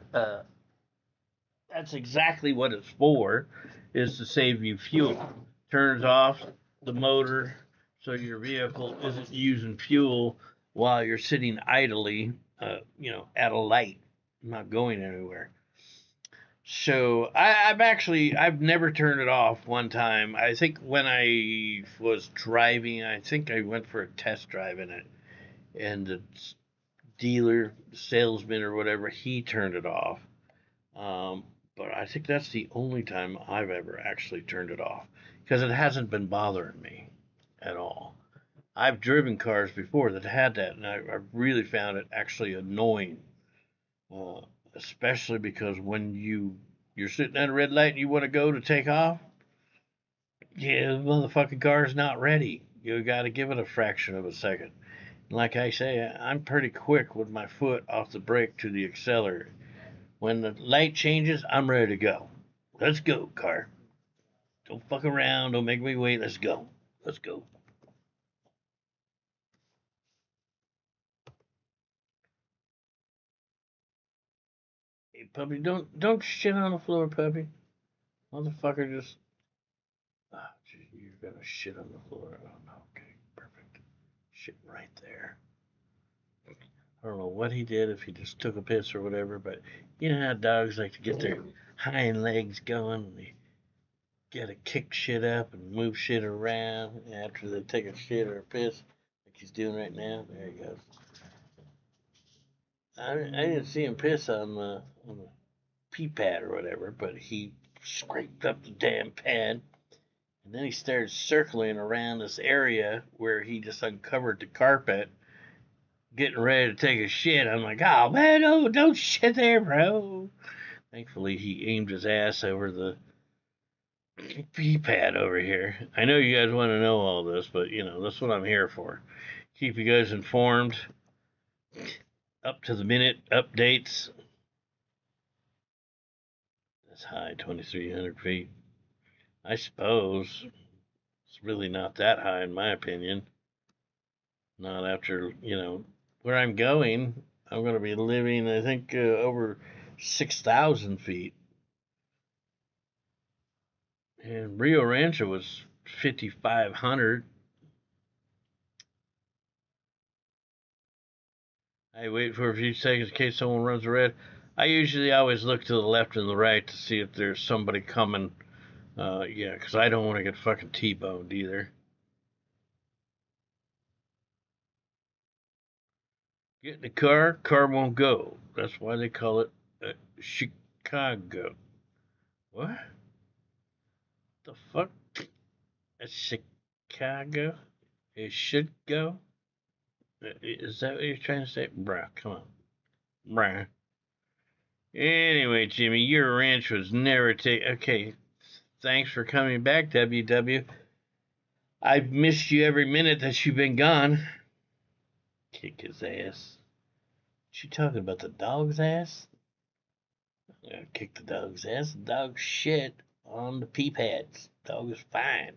that's exactly what it's for, is to save you fuel. Turns off the motor so your vehicle isn't using fuel while you're sitting idly, at a light, not going anywhere. So I've never turned it off one time. I think when I was driving, I think I went for a test drive in it, and the dealer, salesman or whatever, he turned it off. But I think that's the only time I've ever actually turned it off, because it hasn't been bothering me at all. I've driven cars before that had that, and I really found it actually annoying, uh, especially because when you're sitting at a red light and you want to go to take off, yeah, the motherfucking car's not ready. You got to give it a fraction of a second. Like I say, I'm pretty quick with my foot off the brake to the accelerator. When the light changes, I'm ready to go. Let's go, car. Don't fuck around. Don't make me wait. Let's go. Let's go. Hey, puppy, don't shit on the floor, puppy. Motherfucker, just. Ah, gee, you're gonna shit on the floor. Oh, no. Okay, perfect. Shit right there. I don't know what he did, if he just took a piss or whatever, but you know how dogs like to get their hind legs going and they gotta kick shit up and move shit around after they take a shit or a piss, like he's doing right now. There he goes. I didn't see him piss on the pee pad or whatever, but he scraped up the damn pad, and then he started circling around this area where he just uncovered the carpet, getting ready to take a shit. I'm like, oh man, no, don't shit there, bro. Thankfully, he aimed his ass over the pee pad over here. I know you guys want to know all this, but that's what I'm here for. Keep you guys informed, up to the minute updates. That's high, 2,300 feet. I suppose it's really not that high, in my opinion. Not after, where I'm going. I'm going to be living, I think, over 6,000 feet. And Rio Rancho was 5,500. I wait for a few seconds in case someone runs a red. I usually always look to the left and the right to see if there's somebody coming. Yeah, because I don't want to get fucking T-boned either. Get in the car won't go. That's why they call it Chicago. What? The fuck? That's Chicago? It should go. Is that what you're trying to say? Bruh, come on. Bruh. Anyway, Jimmy, your ranch was never okay. Thanks for coming back, WW. I've missed you every minute that you've been gone. Kick his ass. She talking about the dog's ass? I'm gonna kick the dog's ass. The dog's shit on the pee pads. Dog is fine.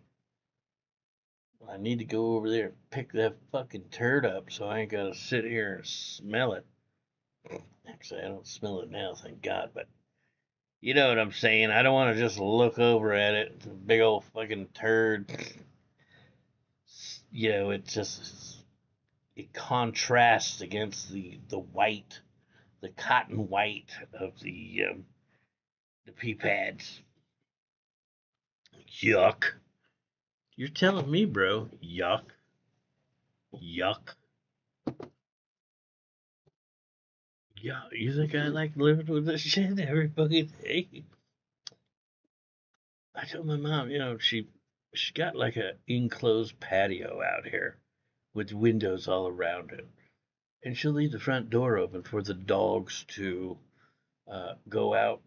I need to go over there and pick that fucking turd up so I ain't gotta sit here and smell it. Actually, I don't smell it now, thank God, but you know what I'm saying. I don't want to just look over at it. It's a big old fucking turd. You know, it contrasts against the white, the cotton white of the pea pads. Yuck. You're telling me, bro. Yuck. Yuck. Yeah, you think I like living with this shit every fucking day? I told my mom, you know, she got like a enclosed patio out here with windows all around it, and she'll leave the front door open for the dogs to go out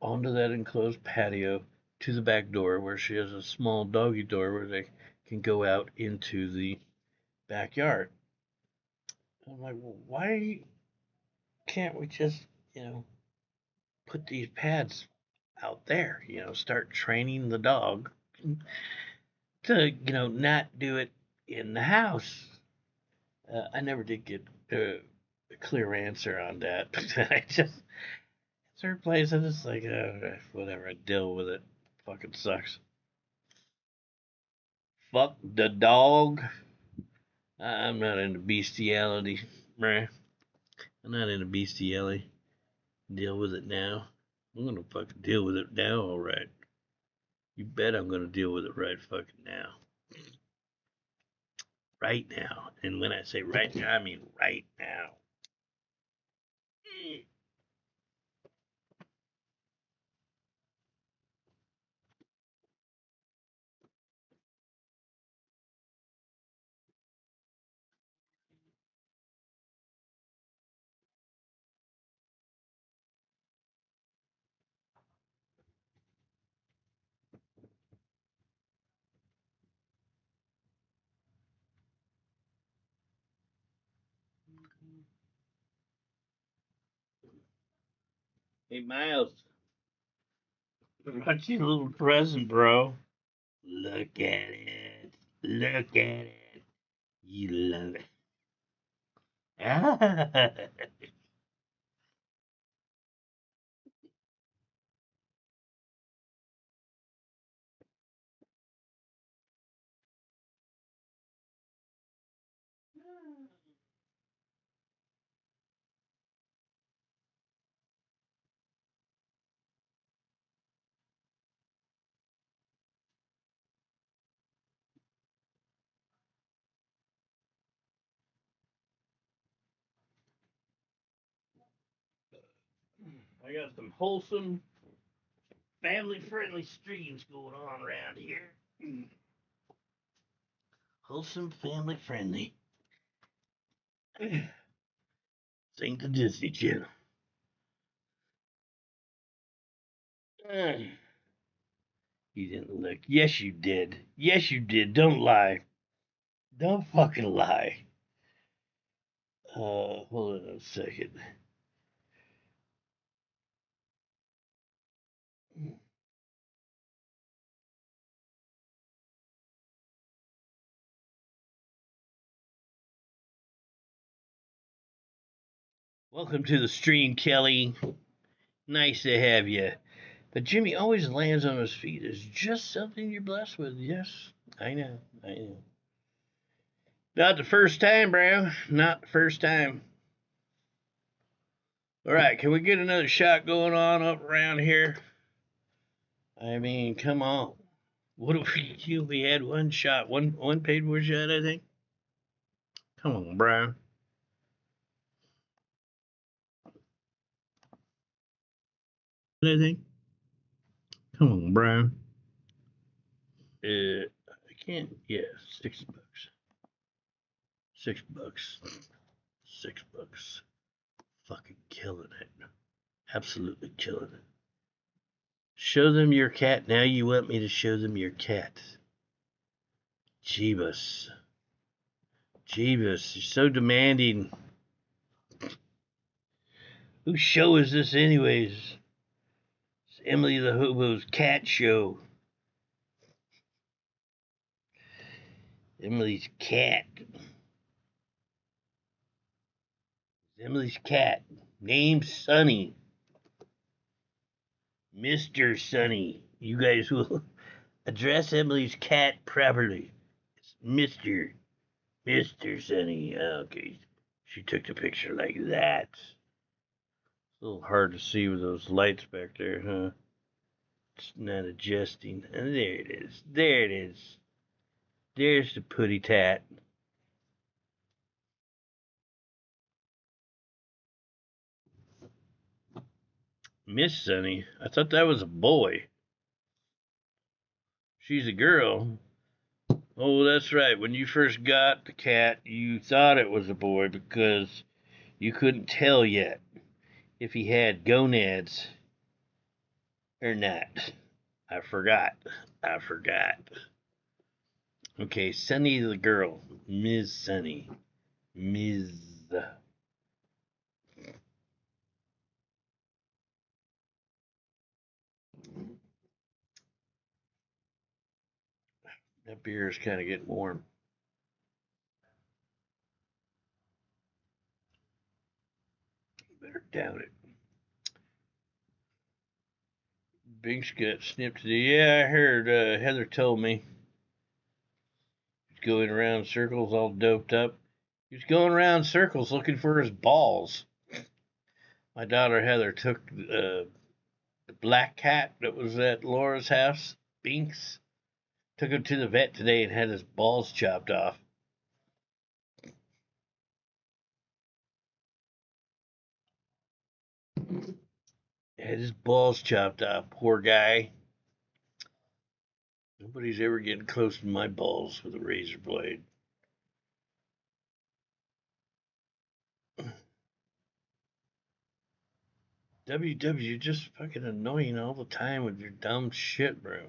onto that enclosed patio to the back door where she has a small doggy door where they can go out into the backyard. I'm like, well, why can't we just, you know, put these pads out there, you know, start training the dog to, you know, not do it in the house. I never did get a clear answer on that. I just, certain places, it's like, whatever, I deal with it. Fucking sucks. Fuck the dog. I'm not into bestiality, bruh. I'm not into bestiality. Deal with it now. I'm gonna fucking deal with it now, alright. You bet I'm gonna deal with it right fucking now. Right now. And when I say right now, I mean right now. Hey, Miles. Brought you a little present, bro. Look at it. Look at it. You love it. I got some wholesome, family-friendly streams going on around here. Wholesome, family-friendly. Sing the Disney Channel. You didn't look. Yes, you did. Yes, you did. Don't lie. Don't fucking lie. Hold on a second. Welcome to the stream, Kelly. Nice to have you. But Jimmy always lands on his feet. Is just something you're blessed with. Yes, I know. I know. Not the first time, bro. Not the first time. All right, can we get another shot going on up around here? I mean, come on. What do we do? We had one shot, one paid for shot, I think. Come on, Brian. I think. Come on, Brian. I can't. Yeah, $60. $6. $6. Fucking killing it. Absolutely killing it. Show them your cat. Now you want me to show them your cat. Jeebus. Jeebus, you're so demanding. Whose show is this anyways? It's Emily the Hobo's cat show. Emily's cat. Emily's cat. Named Sonny. Mr. Sonny. You guys will address Emily's cat properly. It's Mr. Sonny. Okay. She took the picture like that. It's a little hard to see with those lights back there, huh? It's not adjusting. And there it is. There it is. There's the putty tat. Miss Sonny. I thought that was a boy. She's a girl. Oh, that's right. When you first got the cat, you thought it was a boy because you couldn't tell yet if he had gonads or not. I forgot. Okay, Sunny the girl. Ms. Sunny. Ms. That beer is kind of getting warm. Better down it. Binks got snipped today. Yeah, I heard. Heather told me. He's going around in circles all doped up. He's going around in circles looking for his balls. My daughter Heather took the black cat that was at Laura's house, Binks. Took him to the vet today and had his balls chopped off. Had his balls chopped off, poor guy. Nobody's ever getting close to my balls with a razor blade. you're just fucking annoying all the time with your dumb shit, bro.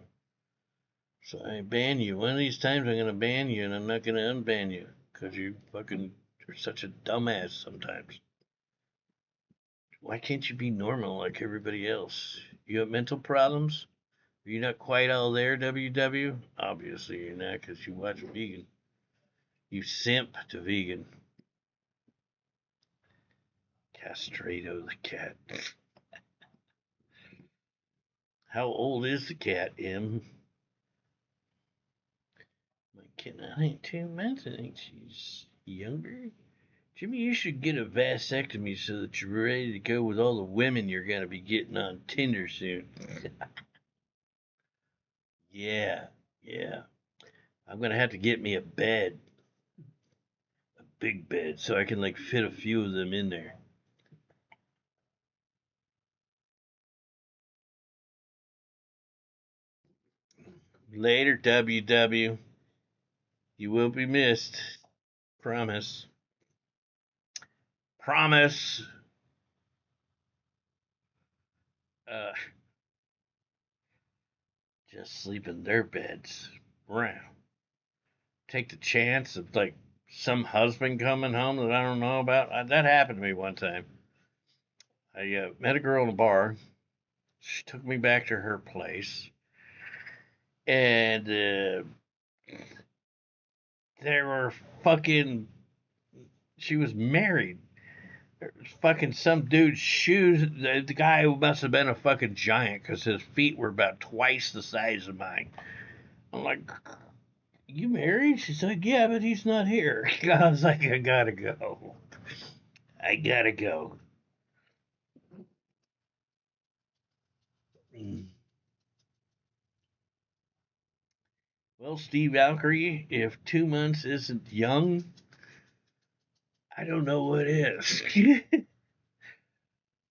So I ban you. One of these times I'm gonna ban you and I'm not gonna unban you. Because you fucking are such a dumbass sometimes. Why can't you be normal like everybody else? You have mental problems? Are you not quite all there, WW? Obviously you're not, because you watch vegan. You simp to vegan. Castrato the cat. How old is the cat, M? My kid, I think 2 months. I think she's younger. Jimmy, you should get a vasectomy so that you're ready to go with all the women you're going to be getting on Tinder soon. Yeah. I'm going to have to get me a bed. A big bed so I can, like, fit a few of them in there. Later, WW. You will be missed. Promise. Promise. Just sleep in their beds. Wow. Take the chance of, like, some husband coming home that I don't know about. That happened to me one time. I met a girl in a bar. She took me back to her place. And there were fucking. She was married. There was fucking some dude's shoes. The guy must have been a fucking giant because his feet were about twice the size of mine. I'm like, you married? She's like, yeah, but he's not here. I was like, I gotta go. Well, Steve Valkyrie, if 2 months isn't young, I don't know what is.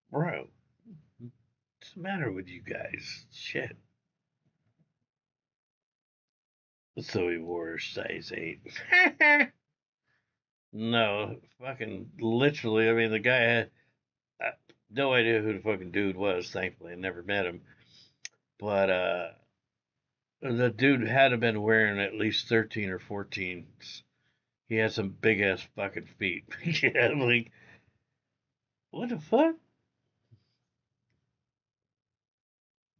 Bro, what's the matter with you guys? Shit. So he wore a size 8. No, fucking literally. I mean, the guy had no idea who the fucking dude was. Thankfully, I never met him. But the dude had to been wearing at least 13 or 14. He had some big ass fucking feet. Yeah, like what the fuck?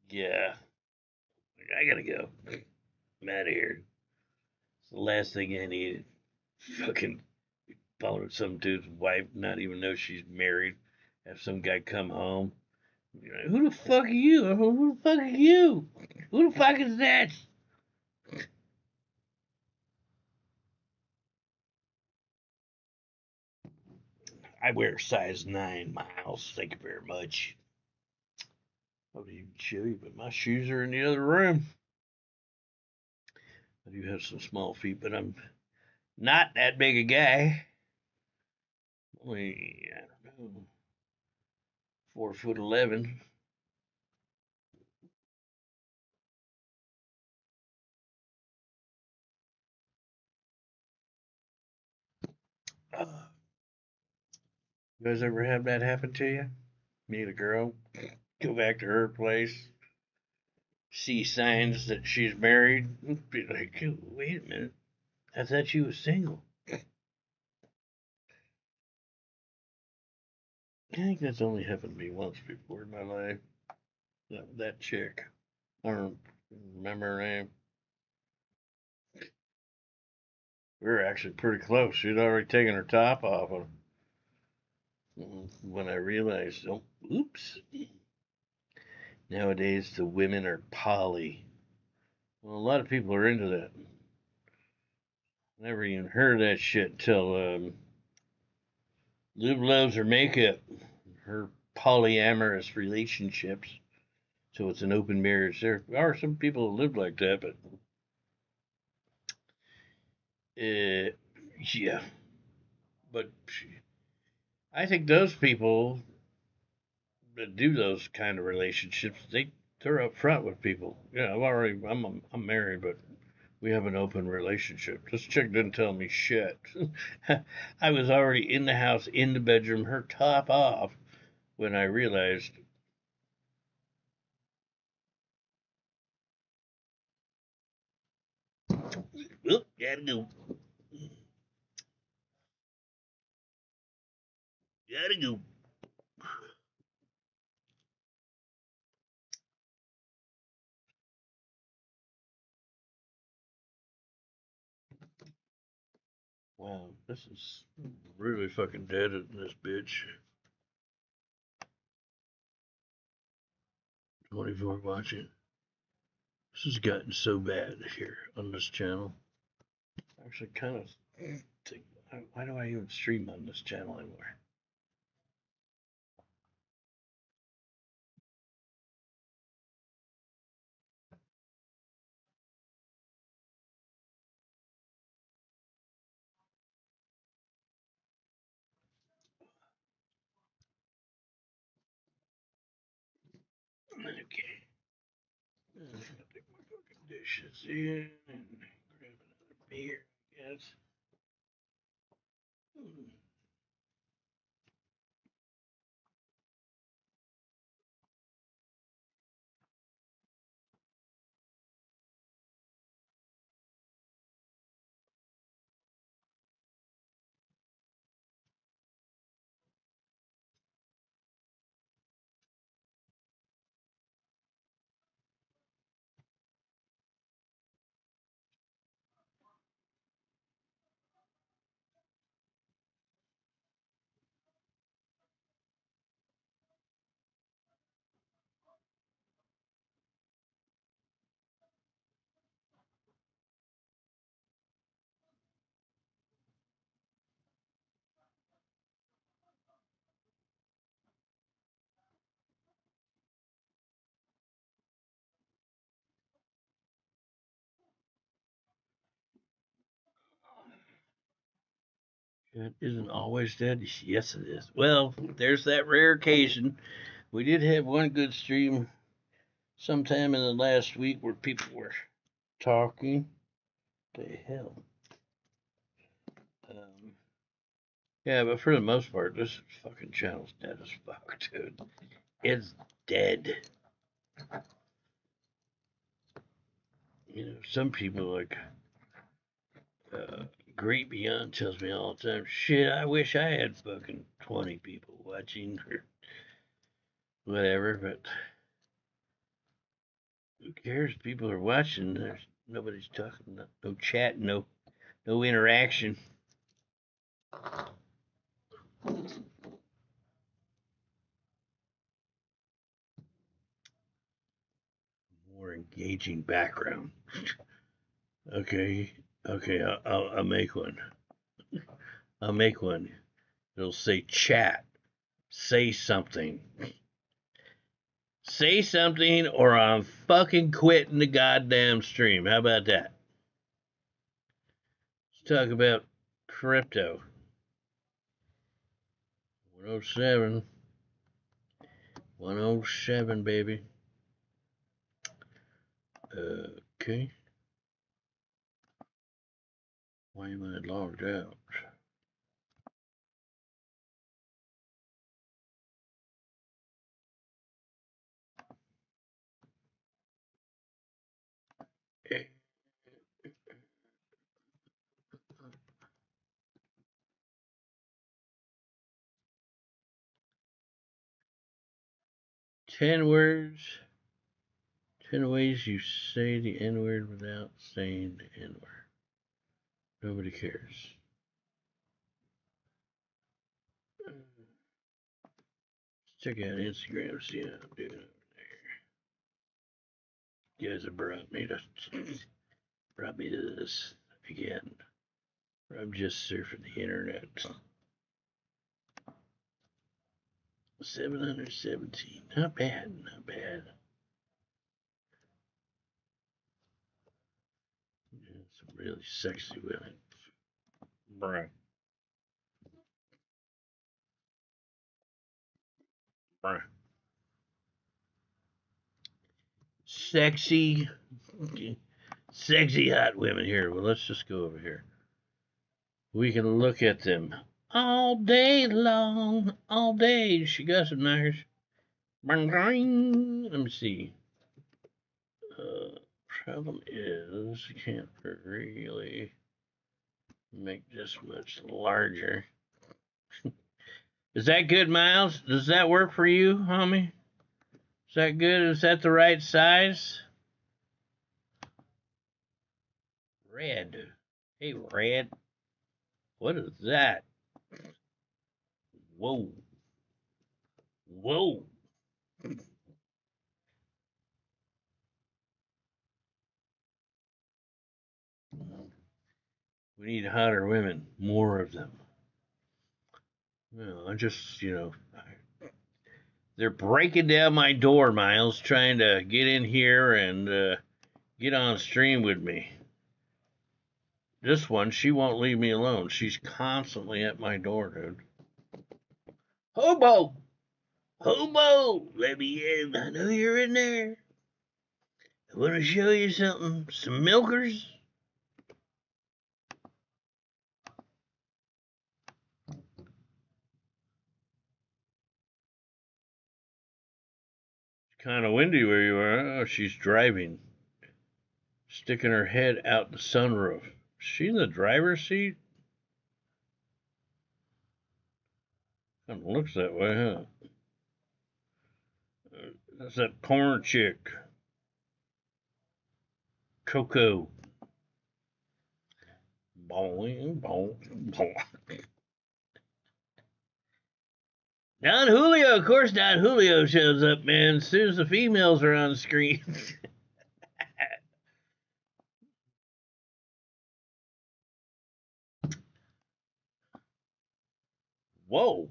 Yeah, I gotta go. I'm out of here. It's the last thing I needed. Fucking following some dude's wife, not even know she's married. Have some guy come home. You're like, who the fuck are you? Who the fuck are you? Who the fuck is that? I wear size 9 miles. Thank you very much. I would even show you, but my shoes are in the other room. I do have some small feet, but I'm not that big a guy. Only, I don't know, 4'11". You guys ever have that happen to you? Meet a girl, go back to her place, see signs that she's married, be like, wait a minute, I thought you was single. I think that's only happened to me once before in my life. That chick. I don't remember her name. We were actually pretty close. She'd already taken her top off when I realized, oh, oops. Nowadays, the women are poly. Well, a lot of people are into that. Never even heard of that shit until Liv loves her makeup, her polyamorous relationships. So it's an open marriage. There are some people who live like that, but yeah. But I think those people that do those kind of relationships, they're upfront with people. Yeah, I'm married, but we have an open relationship. This chick didn't tell me shit. I was already in the house, in the bedroom, her top off, when I realized. Oop, gotta go. Gotta go. Wow, this is really fucking dead in this bitch. 24 watching. This has gotten so bad here on this channel. Actually, kind of think, why do I even stream on this channel anymore? Okay. I'm gonna take my fucking dishes in and grab another beer, I guess. It isn't always dead. Yes, it is. Well, there's that rare occasion. We did have one good stream sometime in the last week where people were talking. The hell. Yeah, but for the most part, this fucking channel's dead as fuck, dude. It's dead. You know, some people like Great Beyond tells me all the time, shit, I wish I had fucking 20 people watching or whatever, but who cares? People are watching. There's nobody's talking, no chat, no interaction. More engaging background. Okay, I'll make one. I'll make one. It'll say chat. Say something. Say something, or I'm fucking quitting the goddamn stream. How about that? Let's talk about crypto. 107. 107, baby. Okay. Why am I logged out? Okay. 10 words. 10 ways you say the N word without saying the N word. Nobody cares. Let's check out Instagram, see how I'm doing over there. You guys have brought me to this again. I'm just surfing the internet. 717. Not bad, not bad. Yeah, some really sexy women. Bruh. Bruh. Sexy hot women here. Well, let's just go over here. We can look at them all day long, all day. She got some nice. Let me see. Problem is, you can't really make this much larger. Is that good, Miles? Does that work for you, homie? Is that good? Is that the right size? Red. Hey, Red. What is that? Whoa. Whoa. We need hotter women. More of them. No, I just, they're breaking down my door, Miles, trying to get in here and get on stream with me. This one, she won't leave me alone. She's constantly at my door, dude. Hobo! Hobo! Let me in. I know you're in there. I want to show you something. Some milkers. It's kind of windy where you are. Oh, she's driving. Sticking her head out the sunroof. Is she in the driver's seat? Kind of looks that way, huh? That's that porn chick. Coco. Boing, boing, boing. Don Julio, of course Don Julio shows up, man, as soon as the females are on the screen. Whoa.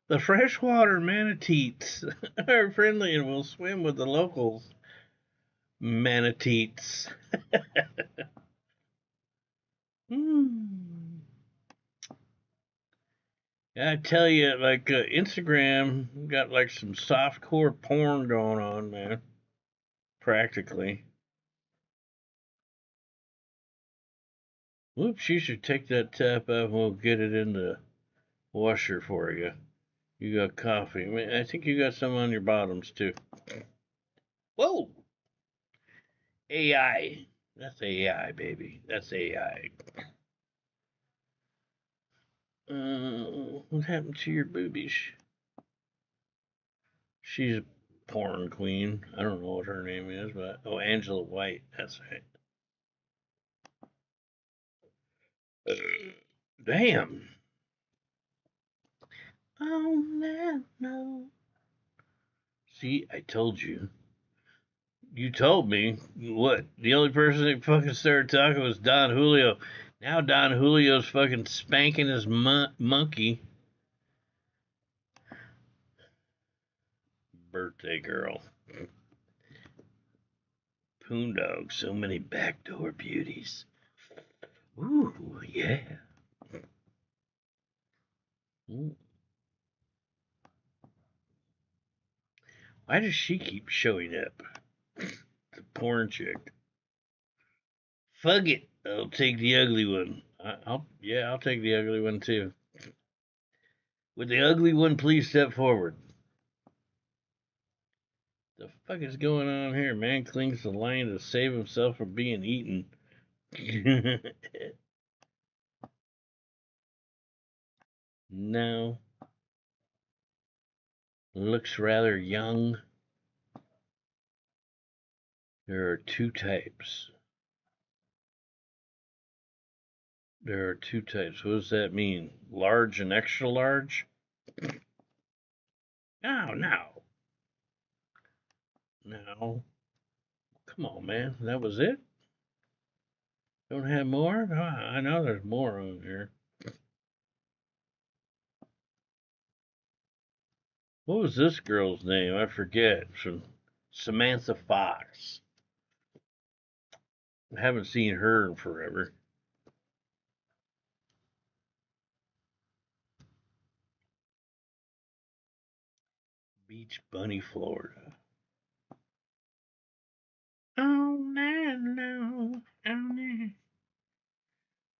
The freshwater manatees are friendly and will swim with the locals. Manatees. I tell you, like Instagram got like some softcore porn going on, man. Practically. Whoops, she should take that tap out and we'll get it in the washer for you. You got coffee. I think you got some on your bottoms too. Whoa! AI. That's AI, baby. That's AI. What happened to your boobies? She's a porn queen. I don't know what her name is, but Angela White. That's right. Damn. Oh no. See, I told you. You told me. What? The only person that fucking started talking was Don Julio. Now Don Julio's fucking spanking his monkey. Birthday girl. Poondog, so many backdoor beauties. Ooh, yeah. Ooh. Why does she keep showing up? The porn chick. Fuck it. I'll take the ugly one. I'll take the ugly one too. Would the ugly one please step forward? The fuck is going on here? Man clings to the lion to save himself from being eaten. No. Looks rather young. There are two types. There are two types. What does that mean? Large and extra large? No. No. Come on, man. That was it? Don't have more? I know there's more on here. What was this girl's name? I forget. From Samantha Fox. I haven't seen her in forever. Beach Bunny, Florida. Oh, no. Oh,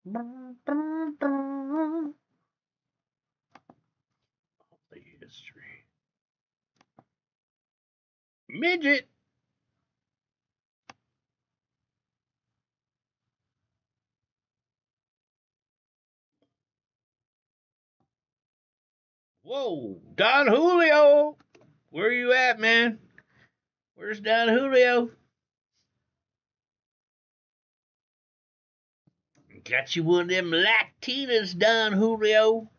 no. The history. Midget. Whoa, Don Julio. Where you at, man? Where's Don Julio? Got you one of them Latinas, Don Julio.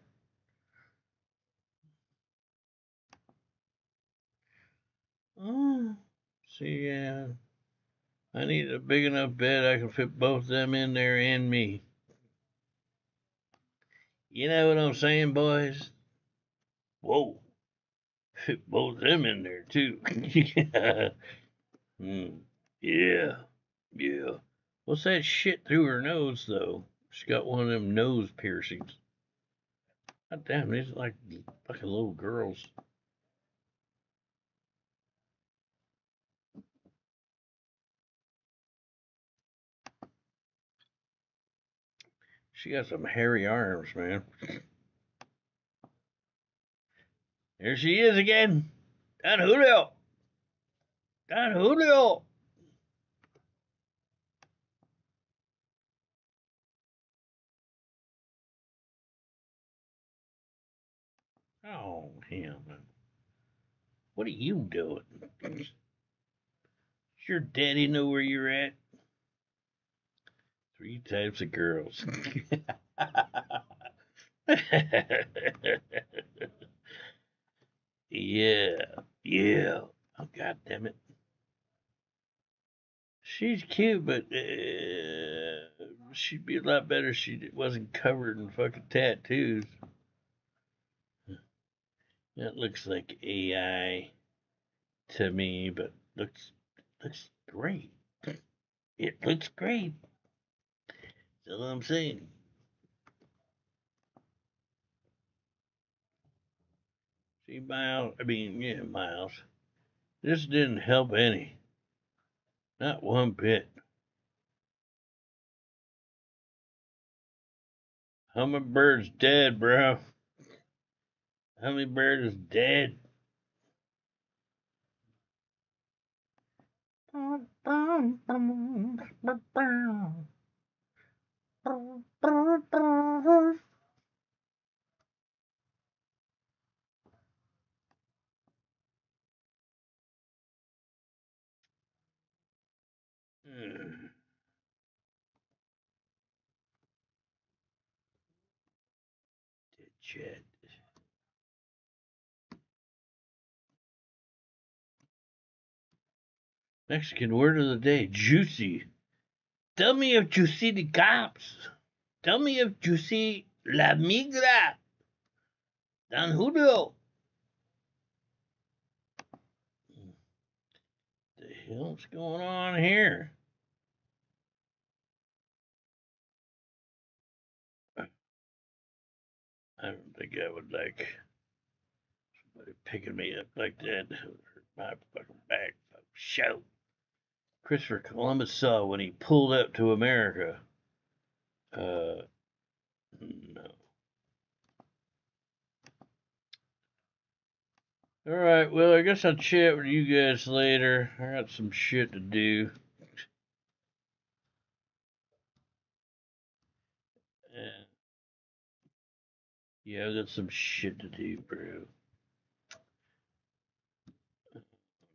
Oh, see, yeah. I need a big enough bed I can fit both them in there and me. You know what I'm saying, boys? Whoa. Fit both them in there, too. Yeah. What's that shit through her nose, though? She got one of them nose piercings. God damn, these are like fucking little girls. She got some hairy arms, man. There she is again. Don Julio. Don Julio. Oh, him. What are you doing? Does your daddy know where you're at? 3 types of girls. Yeah. Oh, God damn it. She's cute, but she'd be a lot better if she wasn't covered in fucking tattoos. That looks like AI to me, but looks great. It looks great. That's all I'm saying. See, Miles. This didn't help any. Not one bit. Hummingbird's dead, bro. Hummingbird is dead. Dead chat. Mexican word of the day, juicy. Tell me if you see the cops. Tell me if you see la migra. Don Julio. The hell's going on here? I don't think I would like somebody picking me up like that. Hurt my fucking back. Shout. Christopher Columbus saw when he pulled up to America. No. Alright, well, I guess I'll chat with you guys later. I got some shit to do. Yeah, I got some shit to do, bro.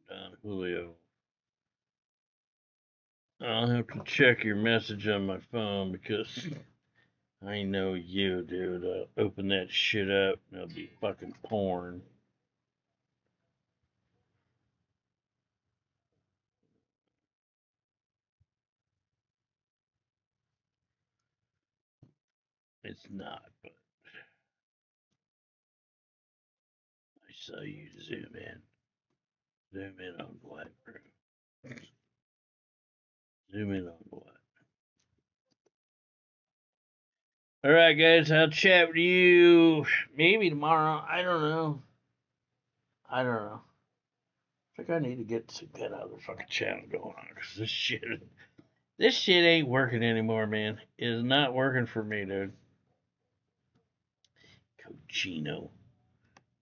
Don Julio. I'll have to check your message on my phone because I know you, dude. I'll open that shit up and it'll be fucking porn. It's not, but I saw you zoom in. Zoom in on what, bro? Zoom in on what? Alright, guys, I'll chat with you maybe tomorrow. I don't know. I think I need to get some kind of other fucking channel going on because this shit ain't working anymore, man. It is not working for me, dude. Cochino.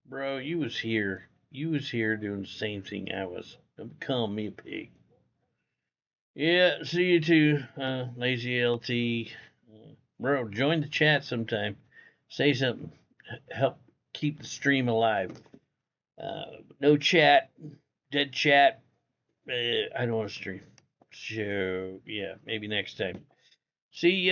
Bro, you was here. You was here doing the same thing I was. Don't call me a pig. Yeah, see you too, Lazy LT. Bro, join the chat sometime. Say something. Help keep the stream alive. No chat. Dead chat. I don't want to stream. So, yeah, maybe next time. See ya.